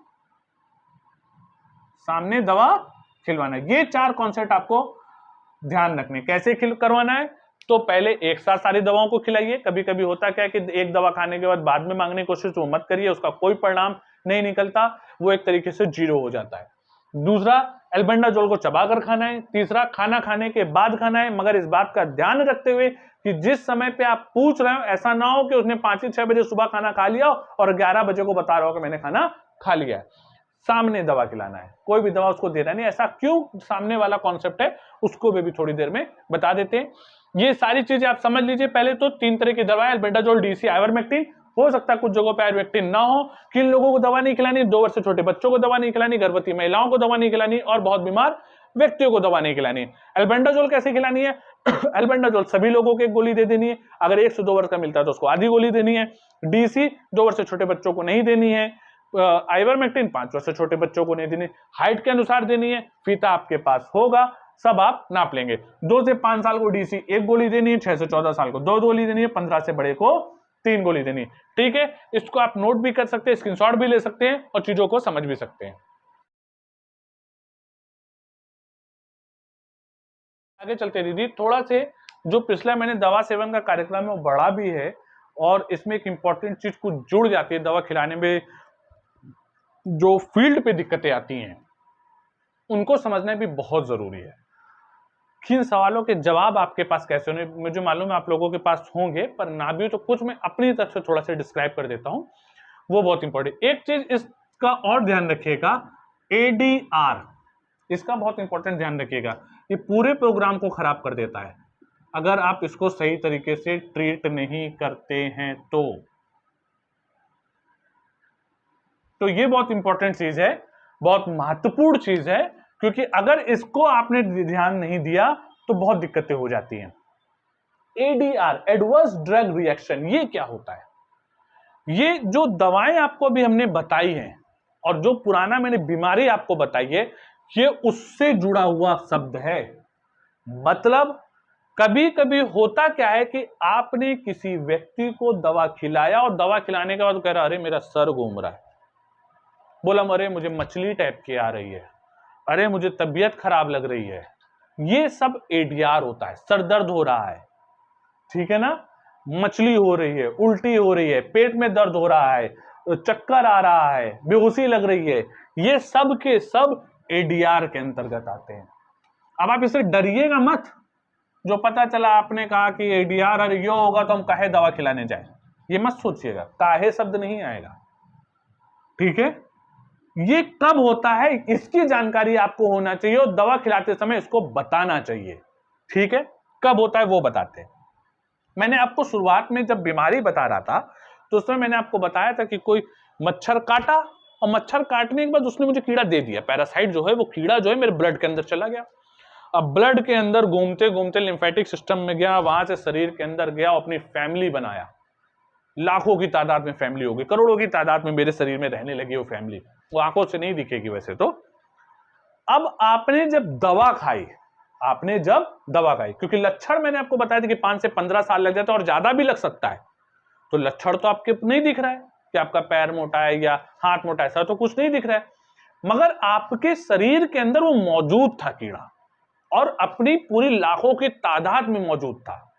सामने दवा खिलवाना है। ये 4 कॉन्सेप्ट आपको ध्यान रखने। कैसे करवाना है? तो पहले एक साथ सारी दवाओं को खिलाइए। कभी कभी होता क्या है कि एक दवा खाने के बाद में मांगने की कोशिश वो मत करिए, उसका कोई परिणाम नहीं निकलता, वो एक तरीके से 0 हो जाता है। दूसरा, एल्बेंडाजोल को चबाकर खाना है। तीसरा, खाना खाने के बाद खाना है, मगर इस बात का ध्यान रखते हुए कि जिस समय पे आप पूछ रहे हो ऐसा ना हो कि उसने 5-6 बजे सुबह खाना खा लिया और 11 बजे को बता रहा हो कि मैंने खाना खा लिया है। सामने दवा खिलाना है, कोई भी दवा उसको देना नहीं। ऐसा क्यों, सामने वाला कॉन्सेप्ट है, उसको भी थोड़ी देर में बता देते हैं। ये सारी चीजें आप समझ लीजिए। पहले तो 3 तरह की दवाएं, एल्बेंडाजोल, डीसी, आइवरमेक्टिन। हो सकता है कुछ जगहों पे आइवरमेक्टिन ना हो। किन लोगों को दवा नहीं खिलानी? 2 वर्ष से छोटे बच्चों को दवा नहीं खिलानी, गर्भवती महिलाओं को दवा नहीं खिलानी और बहुत बीमार व्यक्तियों को दवा नहीं खिलानी। एल्बेंडाजोल कैसे खिलानी है? एल्बेंडाजोल सभी लोगों को एक गोली दे देनी है। अगर 1 से 2 वर्ष का मिलता है तो उसको आधी गोली देनी है। डीसी 2 वर्ष से छोटे बच्चों को नहीं देनी है। आइवरमेक्टिन 5 वर्ष से छोटे बच्चों को नहीं देनी, हाइट के अनुसार देनी है। फीता आपके पास होगा, सब आप नाप लेंगे। 2 से 5 साल को डीसी 1 गोली देनी है, 6 से 14 साल को 2 गोली देनी है, 15 से बड़े को 3 गोली देनी है। ठीक है, इसको आप नोट भी कर सकते हैं, स्क्रीनशॉट भी ले सकते हैं और चीजों को समझ भी सकते हैं। आगे चलते दीदी, थोड़ा से जो पिछला मैंने दवा सेवन का कार्यक्रम है वो बड़ा भी है और इसमें एक इंपॉर्टेंट चीज कुछ जुड़ जाती है दवा खिलाने में, जो फील्ड पे दिक्कतें आती हैं उनको समझना भी बहुत जरूरी है। किन सवालों के जवाब आपके पास कैसे होने, मुझे मालूम है आप लोगों के पास होंगे, पर ना भी तो कुछ मैं अपनी तरफ से थोड़ा सा डिस्क्राइब कर देता हूं, वो बहुत इंपॉर्टेंट। एक चीज इसका और ध्यान रखिएगा, एडीआर, इसका बहुत इंपॉर्टेंट ध्यान रखिएगा। ये पूरे प्रोग्राम को खराब कर देता है अगर आप इसको सही तरीके से ट्रीट नहीं करते हैं तो ये बहुत इंपॉर्टेंट चीज है, बहुत महत्वपूर्ण चीज है, क्योंकि अगर इसको आपने ध्यान नहीं दिया तो बहुत दिक्कतें हो जाती हैं। एडीआर, एडवर्स ड्रग रिएक्शन, ये क्या होता है? ये जो दवाएं आपको अभी हमने बताई हैं और जो पुराना मैंने बीमारी आपको बताई है, ये उससे जुड़ा हुआ शब्द है। मतलब कभी कभी होता क्या है कि आपने किसी व्यक्ति को दवा खिलाया और दवा खिलाने के बाद कह रहा अरे मेरा सर घूम रहा है, बोला अरे मुझे मछली टाइप की आ रही है, अरे मुझे तबीयत खराब लग रही है, ये सब एडीआर होता है, सर दर्द हो रहा है, ठीक है ना, मछली हो रही है, उल्टी हो रही है, पेट में दर्द हो रहा है, चक्कर आ रहा है, बेहोशी लग रही है, ये सब के सब एडीआर के अंतर्गत आते हैं। अब आप इससे डरिएगा मत, जो पता चला आपने कहा कि एडीआर और ये होगा तो हम काहे दवा खिलाने जाए, ये मत सोचिएगा, काहे शब्द नहीं आएगा, ठीक है। ये कब होता है इसकी जानकारी आपको होना चाहिए और दवा खिलाते समय इसको बताना चाहिए, ठीक है। कब होता है वो बताते हैं। मैंने आपको शुरुआत में जब बीमारी बता रहा था तो उसमें मैंने आपको बताया था कि कोई मच्छर काटा और मच्छर काटने के बाद उसने मुझे कीड़ा दे दिया, पैरासाइट जो है वो कीड़ा जो है मेरे ब्लड के अंदर चला गया। अब ब्लड के अंदर घूमते घूमते लिम्फेटिक सिस्टम में गया, वहां से शरीर के अंदर गया, अपनी फैमिली बनाया, लाखों की तादाद में फैमिली होगी, करोड़ों की तादाद में मेरे शरीर में रहने लगी वो फैमिली, वो आंखों से नहीं दिखेगी वैसे तो। अब आपने जब दवा खाई, क्योंकि लक्षण मैंने आपको बताया था कि 5 से 15 साल लग जाता है और ज्यादा भी लग सकता है, तो लक्षण तो आपके नहीं दिख रहा है कि आपका पैर मोटा है या हाथ मोटा है, ऐसा तो कुछ नहीं दिख रहा है, मगर आपके शरीर के अंदर वो मौजूद था कीड़ा और अपनी पूरी लाखों की तादाद में मौजूद था।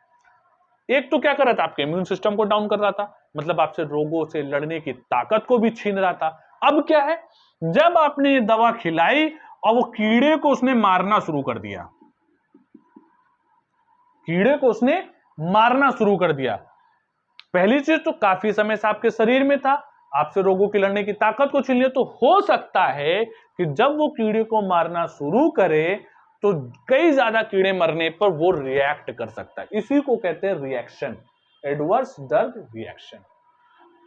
एक तो क्या कर रहा था, आपके इम्यून सिस्टम को डाउन कर रहा था, मतलब आपसे रोगों से लड़ने की ताकत को भी छीन रहा था। अब क्या है, जब आपने ये दवा खिलाई और वो कीड़े को उसने मारना शुरू कर दिया, पहली चीज तो काफी समय से आपके शरीर में था, आपसे रोगों की लड़ने की ताकत को छीन लिया, तो हो सकता है कि जब वो कीड़े को मारना शुरू करे तो कई ज्यादा कीड़े मरने पर वो रिएक्ट कर सकता है, इसी को कहते हैं रिएक्शन, एडवर्स ड्रग रिएक्शन।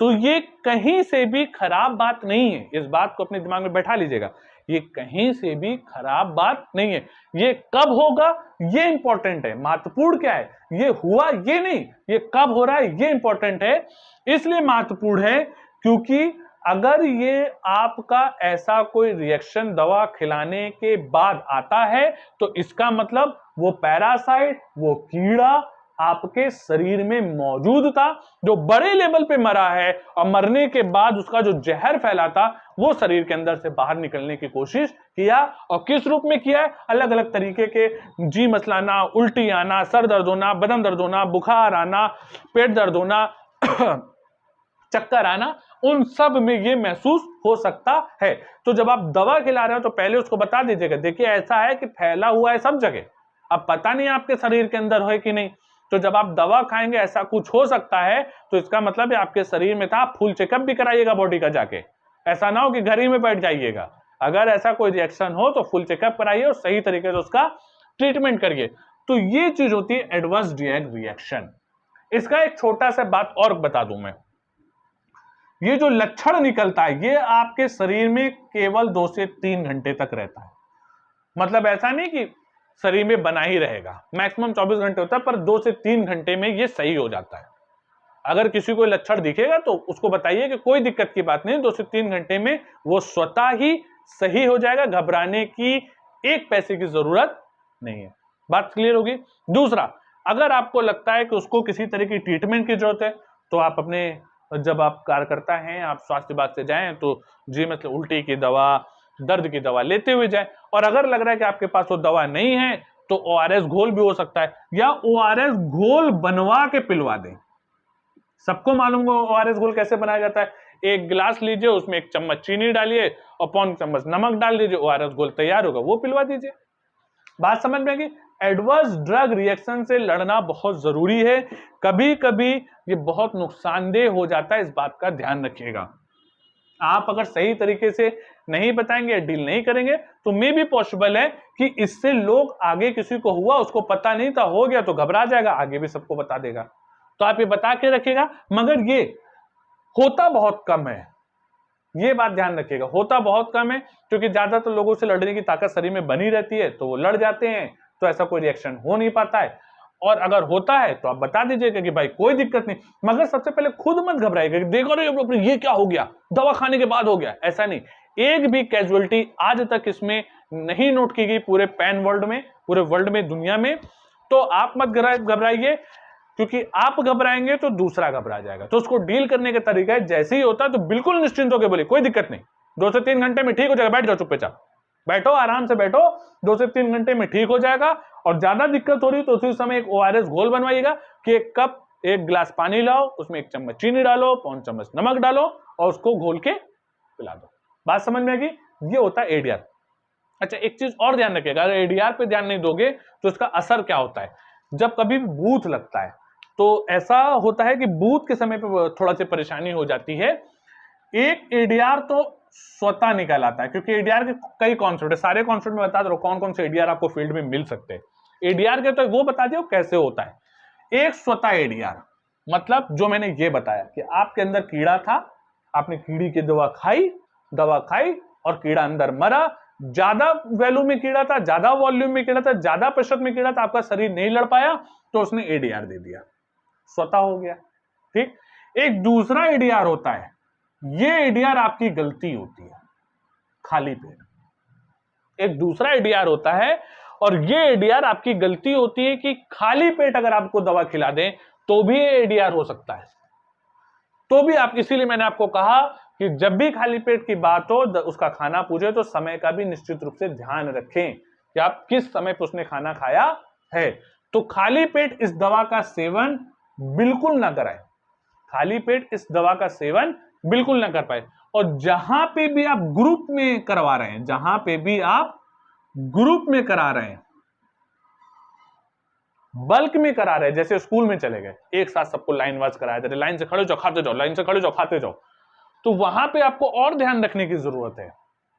तो ये कहीं से भी खराब बात नहीं है, इस बात को अपने दिमाग में बैठा लीजिएगा, ये कहीं से भी खराब बात नहीं है। ये कब होगा ये इंपॉर्टेंट है, महत्वपूर्ण क्या है, ये हुआ ये नहीं, ये कब हो रहा है ये इंपॉर्टेंट है। इसलिए महत्वपूर्ण है क्योंकि अगर ये आपका ऐसा कोई रिएक्शन दवा खिलाने के बाद आता है तो इसका मतलब वो पैरासाइट, वो कीड़ा आपके शरीर में मौजूद था, जो बड़े लेवल पे मरा है और मरने के बाद उसका जो जहर फैला था वो शरीर के अंदर से बाहर निकलने की कोशिश किया। और किस रूप में किया है, अलग अलग तरीके के, जी मसलाना, उल्टी आना, सर दर्द होना, बदन दर्द होना, बुखार आना, पेट दर्द होना, चक्कर आना, उन सब में ये महसूस हो सकता है। तो जब आप दवा खिला रहे हो तो पहले उसको बता दीजिएगा, देखिए ऐसा है कि फैला हुआ है सब जगह, अब पता नहीं आपके शरीर के अंदर है कि नहीं, तो जब आप दवा खाएंगे ऐसा कुछ हो सकता है, तो इसका मतलब है आपके शरीर में था, आप फुल चेकअप भी कराइएगा बॉडी का जाके, ऐसा ना हो कि घर ही में बैठ जाइएगा। अगर ऐसा कोई रिएक्शन हो तो फुल चेकअप कराइए और सही तरीके से उसका ट्रीटमेंट करिए। तो ये चीज होती है एडवर्स ड्रग रिएक्शन। इसका एक छोटा सा बात और बता दूं मैं, ये जो लक्षण निकलता है ये आपके शरीर में केवल 2 से 3 घंटे तक रहता है, मतलब ऐसा नहीं कि शरीर में बना ही रहेगा, मैक्सिमम 24 घंटे होता है, पर 2 से 3 घंटे में ये सही हो जाता है। अगर किसी को लक्षण दिखेगा तो उसको बताइए कि कोई दिक्कत की बात नहीं, 2 से 3 घंटे में वो स्वतः ही सही हो जाएगा, घबराने की 1 पैसे की जरूरत नहीं है। बात क्लियर होगी। दूसरा, अगर आपको लगता है कि उसको किसी तरह की ट्रीटमेंट की जरूरत है तो आप अपने, जब आप कार्यकर्ता हैं, आप स्वास्थ्य विभाग से जाएं तो जी मतलब उल्टी की दवा, दर्द की दवा लेते हुए जाएं। और अगर लग रहा है कि आपके पास वो दवा नहीं है तो ओआरएस घोल भी हो सकता है, या ओआरएस घोल बनवा के पिलवा दें। सबको मालूम है ओआरएस घोल कैसे बनाया जाता है, 1 गिलास लीजिए, उसमें 1 चम्मच चीनी डालिए और पौन चम्मच नमक डाल दीजिए, ओआरएस घोल तैयार होगा, वो पिलवा दीजिए। बात समझ में आएगी। एडवर्स ड्रग रिएक्शन से लड़ना बहुत जरूरी है, कभी कभी ये बहुत नुकसानदेह हो जाता है, इस बात का ध्यान रखिएगा। आप अगर सही तरीके से नहीं बताएंगे, डील नहीं करेंगे, तो मे भी पॉसिबल है कि इससे लोग, आगे किसी को हुआ उसको पता नहीं था, हो गया तो घबरा जाएगा, आगे भी सबको बता देगा। तो आप ये बता के रखिएगा, मगर ये होता बहुत कम है, ये बात ध्यान रखिएगा, होता बहुत कम है, क्योंकि ज्यादातर लोगों से लड़ने की ताकत शरीर में बनी रहती है, तो वो लड़ जाते हैं, तो ऐसा कोई रिएक्शन हो नहीं पाता है। और अगर होता है तो आप बता दीजिएगा कि भाई कोई दिक्कत नहीं, मगर सबसे पहले खुद मत घबराइएगा, देखो रे ये क्या हो गया, दवा खाने के बाद हो गया, ऐसा नहीं। एक भी कैजुअलिटी आज तक इसमें नहीं नोट की गई पूरे पैन वर्ल्ड में, पूरे वर्ल्ड में, दुनिया में। तो आप मत घबराइए, क्योंकि आप घबराएंगे तो दूसरा घबरा जाएगा। तो उसको डील करने का तरीका है, जैसे ही होता है तो बिल्कुल निश्चिंत होकर बोलिए, कोई दिक्कत नहीं, 2 से 3 घंटे में ठीक हो जाएगा, बैठ जाओ चुपचाप, बैठो आराम से बैठो, 2 से 3 घंटे में ठीक हो जाएगा। और ज्यादा दिक्कत हो रही तो उसी समय एक ORS घोल बनवाइएगा कि 1 कप 1 गिलास पानी लाओ, उसमें 1 चम्मच चीनी डालो, 1 चम्मच नमक डालो और उसको घोल के पिला दो। बात समझ में आ गई? ये होता है ADR। अच्छा, एक चीज और ध्यान रखिएगा, अगर ADR पे ध्यान नहीं दोगे तो इसका असर क्या होता है। जब कभी बूथ लगता है तो ऐसा होता है कि बूथ के समय पे थोड़ा सी परेशानी हो जाती है। एक ADR तो स्वतः निकल आता है, क्योंकि ADR के कई कॉन्सेप्ट है, सारे कॉन्सेप्ट में बता दो कौन कौन से ADR आपको फील्ड में मिल सकते हैं। ADR के तो वो बता दियो कैसे होता है। एक स्वतः ADR मतलब जो मैंने ये बताया कि आपके अंदर कीड़ा था, आपने कीड़ी की दवा खाई और कीड़ा अंदर मरा। ज्यादा वैल्यू में कीड़ा था, ज्यादा वॉल्यूम में कीड़ा था, ज्यादा प्रतिशत में कीड़ा था, आपका शरीर नहीं लड़ पाया तो उसने ADR दे दिया, स्वतः हो गया। ठीक। एक दूसरा ADR होता है, ये ADR आपकी गलती होती है, खाली पेट। एक दूसरा ADR होता है और ये ADR आपकी गलती होती है कि खाली पेट अगर आपको दवा खिला दें तो भी ADR हो सकता है। तो भी आप, इसीलिए मैंने आपको कहा कि जब भी खाली पेट की बात हो उसका खाना पूछे तो समय का भी निश्चित रूप से ध्यान रखें कि आप किस समय पर उसने खाना खाया है। तो खाली पेट इस दवा का सेवन बिल्कुल ना कराएं, खाली पेट इस दवा का सेवन बिल्कुल ना कर पाए। और जहां पे भी आप ग्रुप में करवा रहे हैं, जहां पे भी आप ग्रुप में करा रहे हैं, बल्क में करा रहे हैं, जैसे स्कूल में चले गए एक साथ सबको लाइन वाइज कराया जाए, लाइन से खड़े जाओ खाते जाओ, लाइन से खड़े जाओ खाते जाओ, तो वहां पे आपको और ध्यान रखने की जरूरत है।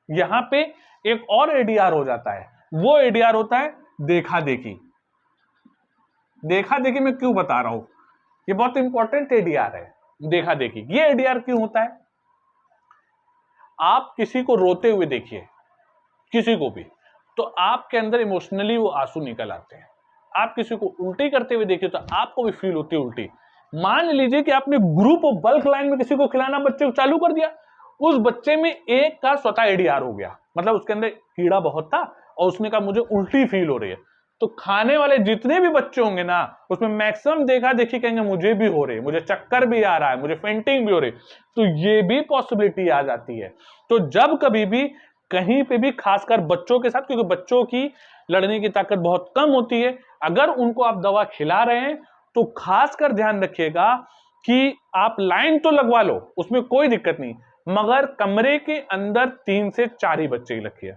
यहां पे एक और ADR हो जाता है, वो ADR होता है देखा देखी। देखा देखी मैं क्यों बता रहा हूं, ये बहुत इंपॉर्टेंट ADR है। देखा देखी ये ADR क्यों होता है? आप किसी को रोते हुए देखिए, किसी को भी, तो आपके अंदर इमोशनली वो आंसू निकल आते हैं। आप किसी को उल्टी करते हुए देखिए तो आपको भी फील होती है उल्टी। मान लीजिए कि आपने ग्रुप और बल्क लाइन में किसी को खिलाना बच्चे को चालू कर दिया, उस बच्चे में एक का स्वतः ADR हो गया, मतलब उसके अंदर कीड़ा बहुत था और उसने कहा मुझे उल्टी फील हो रही है। तो खाने वाले जितने भी बच्चे होंगे ना, उसमें मैक्सिमम देखा देखी कहेंगे मुझे भी हो रही है, मुझे चक्कर भी आ रहा है, मुझे फेंटिंग भी हो रही है। तो ये भी पॉसिबिलिटी आ जाती है। तो जब कभी भी कहीं पे भी, खासकर बच्चों के साथ, क्योंकि बच्चों की लड़ने की ताकत बहुत कम होती है, अगर उनको आप दवा खिला रहे हैं तो खासकर ध्यान रखिएगा कि आप लाइन तो लगवा लो, उसमें कोई दिक्कत नहीं, मगर कमरे के अंदर 3 से 4 ही बच्चे ही रखिए।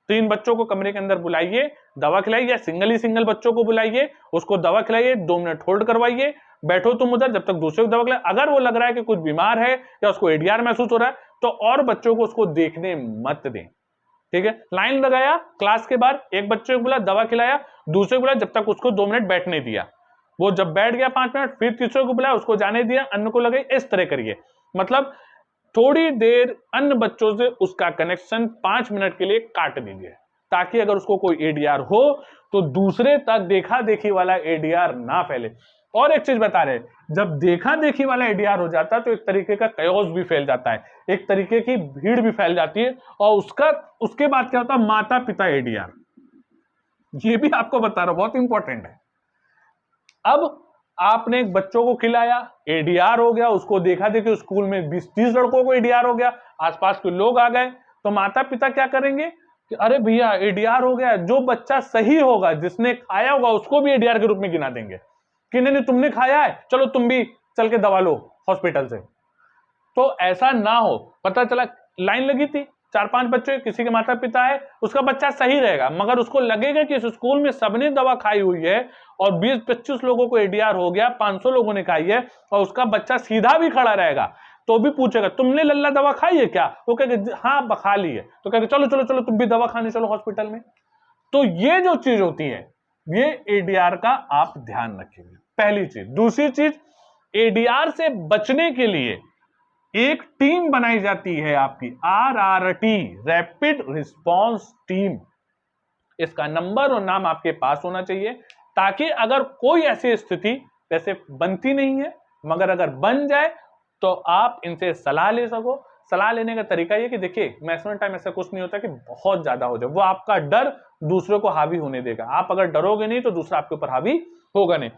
3 बच्चों को कमरे के अंदर बुलाइए, दवा खिलाइए, या सिंगल बच्चों को बुलाइए, उसको दवा खिलाइए, 2 मिनट होल्ड करवाइए, बैठो तुम उधर जब तक दूसरे को दवा खिलाए। अगर वो लग रहा है कि कुछ बीमार है या उसको ADR महसूस हो रहा है तो और बच्चों को उसको देखने मत दें। ठीक है, लाइन लगाया, क्लास के बाद एक बच्चे को बुला, दवा खिलाया, दूसरे को बुला, जब तक उसको 2 मिनट बैठने दिया, वो जब बैठ गया 5 मिनट, फिर तीसरे को बुलाया, उसको जाने दिया, अन्य को लगे, इस तरह करिए। मतलब थोड़ी देर अन्य बच्चों से उसका कनेक्शन 5 मिनट के लिए काट दीजिए, ताकि अगर उसको कोई ADR हो तो दूसरे तक देखा देखी वाला ADR ना फैले। और एक चीज बता रहे, जब देखा देखी वाला ADR हो जाता है तो एक तरीके का कयोस भी फैल जाता है, एक तरीके की भीड़ भी फैल जाती है। और उसके बाद क्या होता है, माता पिता ADR, ये भी आपको बता रहा हूं, बहुत इंपॉर्टेंट है। अब आपने एक बच्चों को खिलाया, ADR हो गया, उसको देखा देखी स्कूल में 20-30 लड़कों को ADR हो गया, आसपास के लोग आ गए, तो माता पिता क्या करेंगे कि अरे भैया ADR हो गया, जो बच्चा सही होगा, जिसने खाया होगा, उसको भी ADR के रूप में गिना देंगे कि नहीं तुमने खाया है, चलो तुम भी चल के दवा लो हॉस्पिटल से। तो ऐसा ना हो, पता चला लाइन लगी थी 4-5 बच्चे, किसी के माता पिता है, उसका बच्चा सही रहेगा, मगर उसको लगेगा कि इस स्कूल में सबने दवा खाई हुई है और 20-25 लोगों को ADR हो गया, 500 लोगों ने खाई है, और उसका बच्चा सीधा भी खड़ा रहेगा तो भी पूछेगा तुमने लल्ला दवा खाई है क्या? वो कहेगा हाँ खा ली है, तो कहेगा चलो चलो चलो तुम भी दवा खाने चलो हॉस्पिटल में। तो ये जो चीज होती है, ये ADR का आप ध्यान रखिएगा, पहली चीज। दूसरी चीज, ADR से बचने के लिए एक टीम बनाई जाती है आपकी, RRT, रैपिड रिस्पॉन्स टीम। इसका नंबर और नाम आपके पास होना चाहिए, ताकि अगर कोई ऐसी स्थिति वैसे बनती नहीं है, मगर अगर बन जाए तो आप इनसे सलाह ले सको, सलाह लेने का तरीका ये कि देखिए मैक्सिमम टाइम ऐसा कुछ नहीं होता कि बहुत ज्यादा हो जाए, वो आपका डर दूसरे को हावी होने देगा। आप अगर डरोगे नहीं तो दूसरा आपके ऊपर हावी होगा नहीं।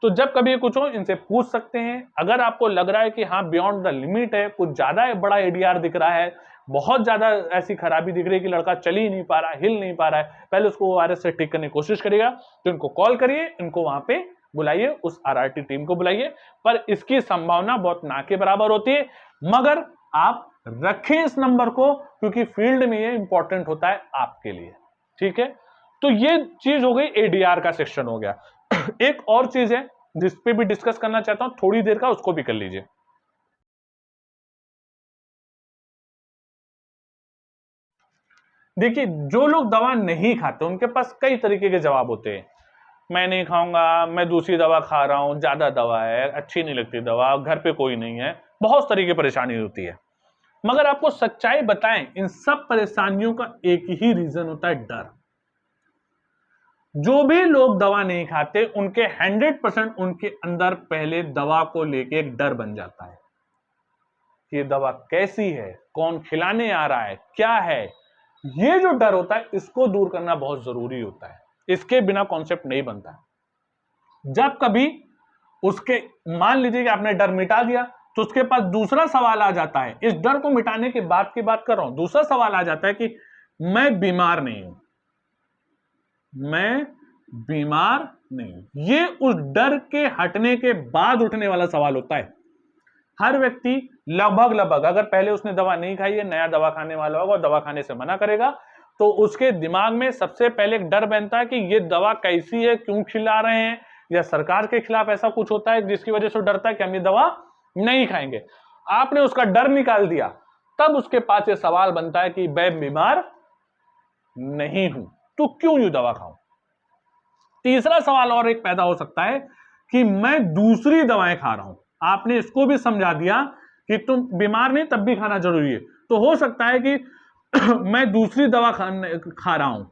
तो जब कभी कुछ हो इनसे पूछ सकते हैं। अगर आपको लग रहा है कि हाँ बियॉन्ड द लिमिट है, कुछ ज्यादा बड़ा एडीआर दिख रहा है, बहुत ज्यादा ऐसी खराबी दिख रही है कि लड़का चल ही नहीं पा रहा, हिल नहीं पा रहा है, पहले उसको ओआरएस से ठीक करने की कोशिश करिएगा। तो इनको कॉल करिए, इनको वहां पे बुलाइए, उस आरआरटी टीम को बुलाइए। पर इसकी संभावना बहुत ना के बराबर होती है, मगर आप रखें इस नंबर को, क्योंकि फील्ड में ये इंपॉर्टेंट होता है आपके लिए। ठीक है, तो ये चीज हो गई एडीआर का सेक्शन हो गया। एक और चीज है जिसपे भी डिस्कस करना चाहता हूं थोड़ी देर का, उसको भी कर लीजिए। देखिए जो लोग दवा नहीं खाते उनके पास कई तरीके के जवाब होते हैं। मैं नहीं खाऊंगा, मैं दूसरी दवा खा रहा हूं, ज्यादा दवा है, अच्छी नहीं लगती दवा, घर पे कोई नहीं है, बहुत तरीके की परेशानी होती है। मगर आपको सच्चाई बताएं, इन सब परेशानियों का एक ही रीजन होता है, डर। जो भी लोग दवा नहीं खाते उनके 100% उनके अंदर पहले दवा को लेके एक डर बन जाता है। ये दवा कैसी है, कौन खिलाने आ रहा है, क्या है, ये जो डर होता है इसको दूर करना बहुत जरूरी होता है। इसके बिना कॉन्सेप्ट नहीं बनता। जब कभी उसके मान लीजिए कि आपने डर मिटा दिया तो उसके पास दूसरा सवाल आ जाता है। इस डर को मिटाने के बाद की बात कर रहा हूं, दूसरा सवाल आ जाता है कि मैं बीमार नहीं हूं, मैं बीमार नहीं हूं। ये उस डर के हटने के बाद उठने वाला सवाल होता है। हर व्यक्ति लगभग अगर पहले उसने दवा नहीं खाई है, नया दवा खाने वाला होगा और दवा खाने से मना करेगा, तो उसके दिमाग में सबसे पहले एक डर बनता है कि ये दवा कैसी है, क्यों खिला रहे हैं, या सरकार के खिलाफ ऐसा कुछ होता है जिसकी वजह से डरता है कि हम ये दवा नहीं खाएंगे। आपने उसका डर निकाल दिया, तब उसके पास ये सवाल बनता है कि मैं बीमार नहीं हूं तो क्यों यूं दवा खाऊं। तीसरा सवाल और एक पैदा हो सकता है कि मैं दूसरी दवाएं खा रहा हूं। आपने इसको भी समझा दिया कि तुम बीमार नहीं तब भी खाना जरूरी है, तो हो सकता है कि मैं दूसरी दवा खा रहा हूं,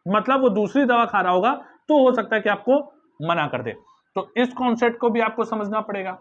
मतलब वो दूसरी दवा खा रहा होगा, तो हो सकता है कि आपको मना कर दे। तो इस कॉन्सेप्ट को भी आपको समझना पड़ेगा,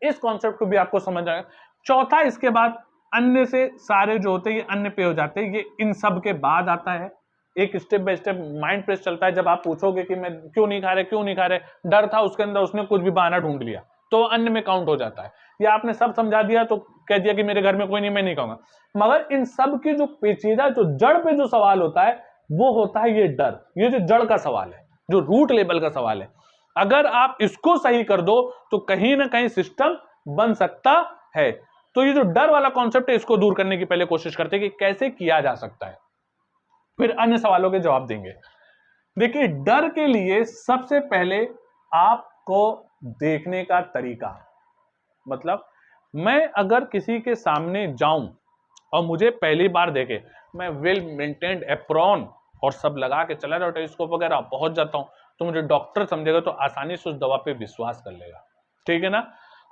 इस कॉन्सेप्ट को भी आपको समझना है। चौथा, इसके बाद अन्य से सारे जो होते हैं ये अन्य पे हो जाते हैं, ये इन सब के बाद आता है। एक step by step mind press चलता है। जब आप पूछोगे कि मैं क्यों नहीं खा रहे, क्यों नहीं खा रहे, डर था उसके अंदर, उसने कुछ भी बहाना ढूंढ लिया, तो अन्य में काउंट हो जाता है। या आपने सब समझा दिया तो कह दिया कि मेरे घर में कोई नहीं, मैं नहीं खाऊंगा। मगर इन सब की जो पेचीदा, जो जड़ पे जो सवाल होता है वो होता है ये डर। ये जो जड़ का सवाल है, जो रूट लेवल का सवाल है, अगर आप इसको सही कर दो तो कहीं ना कहीं सिस्टम बन सकता है। तो ये जो डर वाला कॉन्सेप्ट है इसको दूर करने की पहले कोशिश करते हैं कि कैसे किया जा सकता है, फिर अन्य सवालों के जवाब देंगे। देखिए डर के लिए सबसे पहले आपको देखने का तरीका, मतलब मैं अगर किसी के सामने जाऊं और मुझे पहली बार देखे, मैं वेल मेंटेन्ड एप्रॉन और सब लगा के चला जाऊं, टेलीस्कोप वगैरह पहुंच जाता हूं, तो मुझे डॉक्टर समझेगा तो आसानी से उस दवा पे विश्वास कर लेगा। ठीक है ना।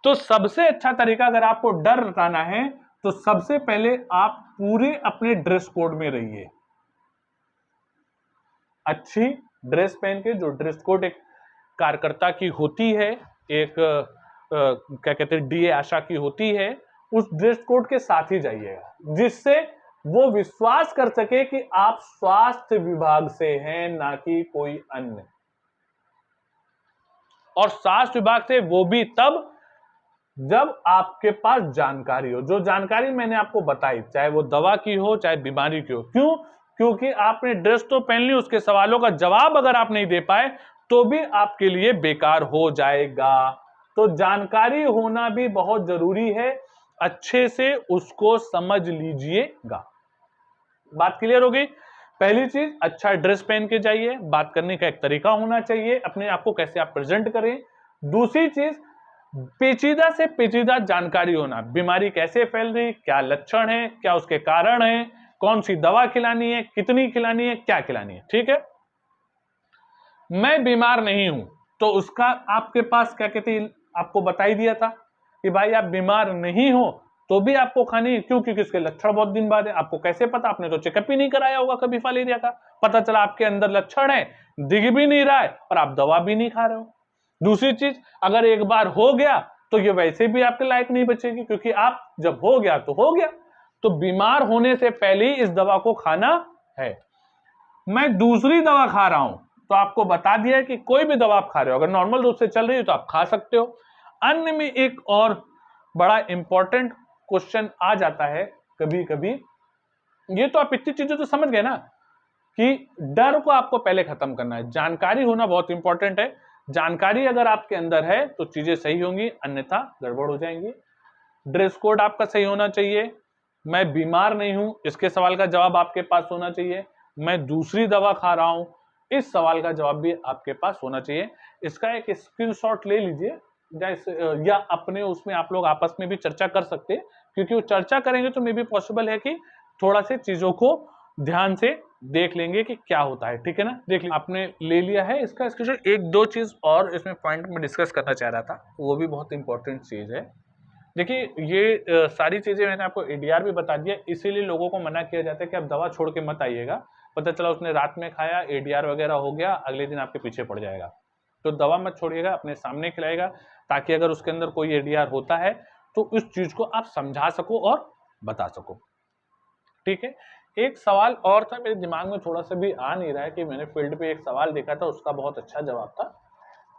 तो सबसे अच्छा तरीका अगर आपको डर हटाना है तो सबसे पहले आप पूरे अपने ड्रेस कोड में रहिए। अच्छी ड्रेस पहन के, जो ड्रेस कोड एक कार्यकर्ता की होती है, एक क्या कहते हैं डीए आशा की होती है, उस ड्रेस कोड के साथ ही जाइएगा, जिससे वो विश्वास कर सके कि आप स्वास्थ्य विभाग से हैं, ना कि कोई अन्य। और स्वास्थ्य विभाग से वो भी तब जब आपके पास जानकारी हो, जो जानकारी मैंने आपको बताई, चाहे वो दवा की हो चाहे बीमारी की हो। क्यों? क्योंकि आपने ड्रेस तो पहन ली, उसके सवालों का जवाब अगर आप नहीं दे पाए तो भी आपके लिए बेकार हो जाएगा। तो जानकारी होना भी बहुत जरूरी है, अच्छे से उसको समझ लीजिएगा। बात क्लियर हो गई। पहली चीज, अच्छा ड्रेस पहन के जाइए, बात करने का एक तरीका होना चाहिए, अपने आप को कैसे आप प्रेजेंट करें। दूसरी चीज, पेचीदा से पेचीदा जानकारी होना, बीमारी कैसे फैल रही, क्या लक्षण है, क्या उसके कारण है, कौन सी दवा खिलानी है, कितनी खिलानी है, क्या खिलानी है। ठीक है। मैं बीमार नहीं हूं तो उसका आपके पास क्या कहते हैं, आपको बता ही दिया था कि भाई आप बीमार नहीं हो तो भी आपको खानी है। क्यों? क्योंकि इसके लक्षण बहुत दिन बाद है। आपको कैसे पता? आपने तो चेकअप ही नहीं कराया होगा कभी फाइलेरिया का, पता चला आपके अंदर लक्षण है, दिख भी नहीं रहा है और आप दवा भी नहीं खा रहे हो। दूसरी चीज, अगर एक बार हो गया तो ये वैसे भी आपके लायक नहीं बचेगी, क्योंकि आप जब हो गया तो हो गया। तो बीमार होने से पहले ही इस दवा को खाना है। मैं दूसरी दवा खा रहा हूं तो आपको बता दिया है कि कोई भी दवा आप खा रहे हो, अगर नॉर्मल रूप से चल रही है तो आप खा सकते हो। अन्य में एक और बड़ा इंपॉर्टेंट क्वेश्चन आ जाता है कभी कभी, ये तो आप इतनी चीजें तो समझ गए ना कि डर को आपको पहले खत्म करना है। जानकारी होना बहुत इंपॉर्टेंट है। जानकारी अगर आपके अंदर है तो चीजें सही होंगी, अन्यथा गड़बड़ हो जाएंगी। ड्रेस कोड आपका सही होना चाहिए। मैं बीमार नहीं हूं, इसके सवाल का जवाब आपके पास होना चाहिए। मैं दूसरी दवा खा रहा हूं, इस सवाल का जवाब भी आपके पास होना चाहिए। इसका एक स्क्रीनशॉट ले लीजिए, या अपने उसमें आप लोग आपस में भी चर्चा कर सकते हैं, क्योंकि वो चर्चा करेंगे तो मे भी पॉसिबल है कि थोड़ा से चीजों को ध्यान से देख लेंगे कि क्या होता है। ठीक है ना, देख लीजिए आपने ले लिया है इसका स्क्रीनशॉट। एक दो चीज और इसमें पॉइंट में डिस्कस करना चाह रहा था, वो भी बहुत इंपॉर्टेंट चीज है। देखिए ये सारी चीजें मैंने आपको एडीआर भी बता दिया, इसीलिए लोगों को मना किया जाता है कि आप दवा छोड़ के मत आइएगा। पता चला उसने रात में खाया, एडीआर वगैरह हो गया, अगले दिन आपके पीछे पड़ जाएगा। तो दवा मत छोड़िएगा, अपने सामने खिलाएगा, ताकि अगर उसके अंदर कोई एडीआर होता है तो इस चीज को आप समझा सको और बता सको। ठीक है, एक सवाल और था मेरे दिमाग में, थोड़ा सा भी आ नहीं रहा है, कि मैंने फील्ड पे एक सवाल देखा था, उसका बहुत अच्छा जवाब था।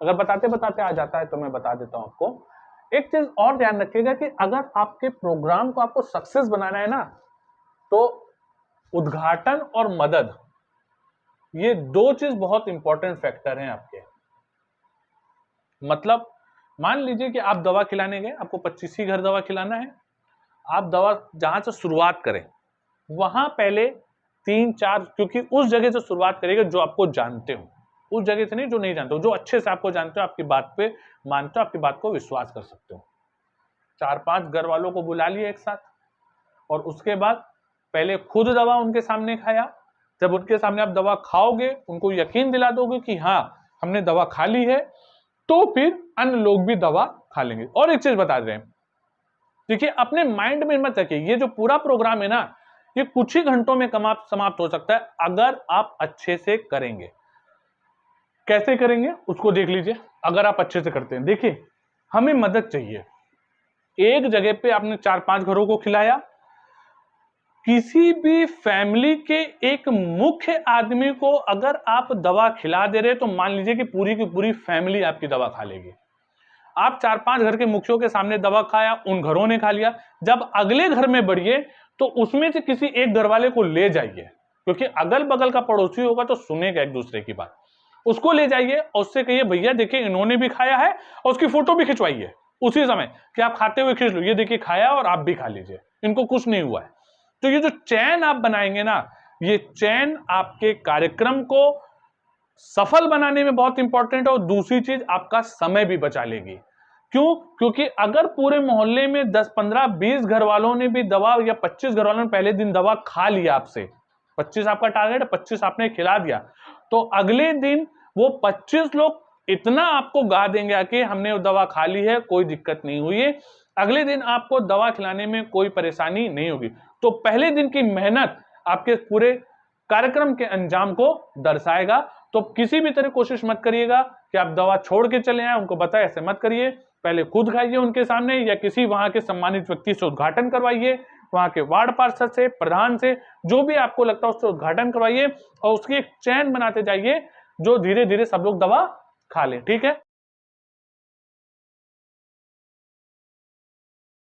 अगर बताते बताते आ जाता है तो मैं बता देता हूं आपको। एक चीज और ध्यान रखिएगा कि अगर आपके प्रोग्राम को आपको सक्सेस बनाना है ना, तो उद्घाटन और मदद, ये दो चीज बहुत इंपॉर्टेंट फैक्टर हैं आपके। मतलब मान लीजिए कि आप दवा खिलाने गए, आपको 25 ही घर दवा खिलाना है। आप दवा जहां से शुरुआत करें वहां पहले 3-4, क्योंकि उस जगह से शुरुआत करिएगा जो आपको जानते हो, उस जगह से नहीं जो नहीं जानते हो, जो अच्छे से आपको जानते हो, आपकी बात पे मानते हो, आपकी बात को विश्वास कर सकते हो। 4-5 घर वालों को बुला लिया एक साथ, और उसके बाद पहले खुद दवा उनके सामने खाया। जब उनके सामने आप दवा खाओगे, उनको यकीन दिला दोगे कि हाँ हमने दवा खा ली है, तो फिर अन्य लोग भी दवा खा लेंगे। और एक चीज बता रहे हैं, देखिए अपने माइंड में मत रखिए, ये जो पूरा प्रोग्राम है ना, ये कुछ ही घंटों में समाप्त हो सकता है अगर आप अच्छे से करेंगे। कैसे करेंगे उसको देख लीजिए। अगर आप अच्छे से करते हैं, देखिए हमें मदद चाहिए। एक जगह पे आपने 4-5 घरों को खिलाया, किसी भी फैमिली के एक मुख्य आदमी को अगर आप दवा खिला दे रहे, तो मान लीजिए कि पूरी की पूरी फैमिली आपकी दवा खा लेगी। आप 4-5 घर के मुखियों के सामने दवा खाया, उन घरों ने खा लिया। जब अगले घर में बढ़िए तो उसमें से किसी एक घर वाले को ले जाइए, क्योंकि अगल बगल का पड़ोसी होगा तो सुनेगा एक दूसरे की बात। उसको ले जाइए और उससे कहिए भैया देखिए इन्होंने भी खाया है, और उसकी फोटो भी खिंचवाइए उसी समय कि आप खाते हुए खींच लो, ये देखिए खाया और आप भी खा लीजिए, इनको कुछ नहीं हुआ है। तो ये जो चैन आप बनाएंगे ना, ये चैन आपके कार्यक्रम को सफल बनाने में बहुत इंपॉर्टेंट है, और दूसरी चीज आपका समय भी बचा लेगी। क्यों? क्योंकि अगर पूरे मोहल्ले में 10, 15, 20 घर वालों ने भी दवा, या 25 घर वालों ने पहले दिन दवा खा लिया आपसे, 25 आपका टारगेट है, 25 आपने खिला दिया, तो अगले दिन वो 25 लोग इतना आपको गा देंगे कि हमने वो दवा खा ली है, कोई दिक्कत नहीं हुई है, अगले दिन आपको दवा खिलाने में कोई परेशानी नहीं होगी। तो पहले दिन की मेहनत आपके पूरे कार्यक्रम के अंजाम को दर्शाएगा। तो किसी भी तरह कोशिश मत करिएगा कि आप दवा छोड़ के चले आए, उनको बताए ऐसे मत करिए। पहले खुद खाइए उनके सामने, या किसी वहां के सम्मानित व्यक्ति से उद्घाटन करवाइए, वहां के वार्ड पार्षद से, प्रधान से, जो भी आपको लगता है उससे उद्घाटन करवाइए, और उसकी एक चैन बनाते जाइए जो धीरे धीरे सब लोग दवा खा ले। ठीक है।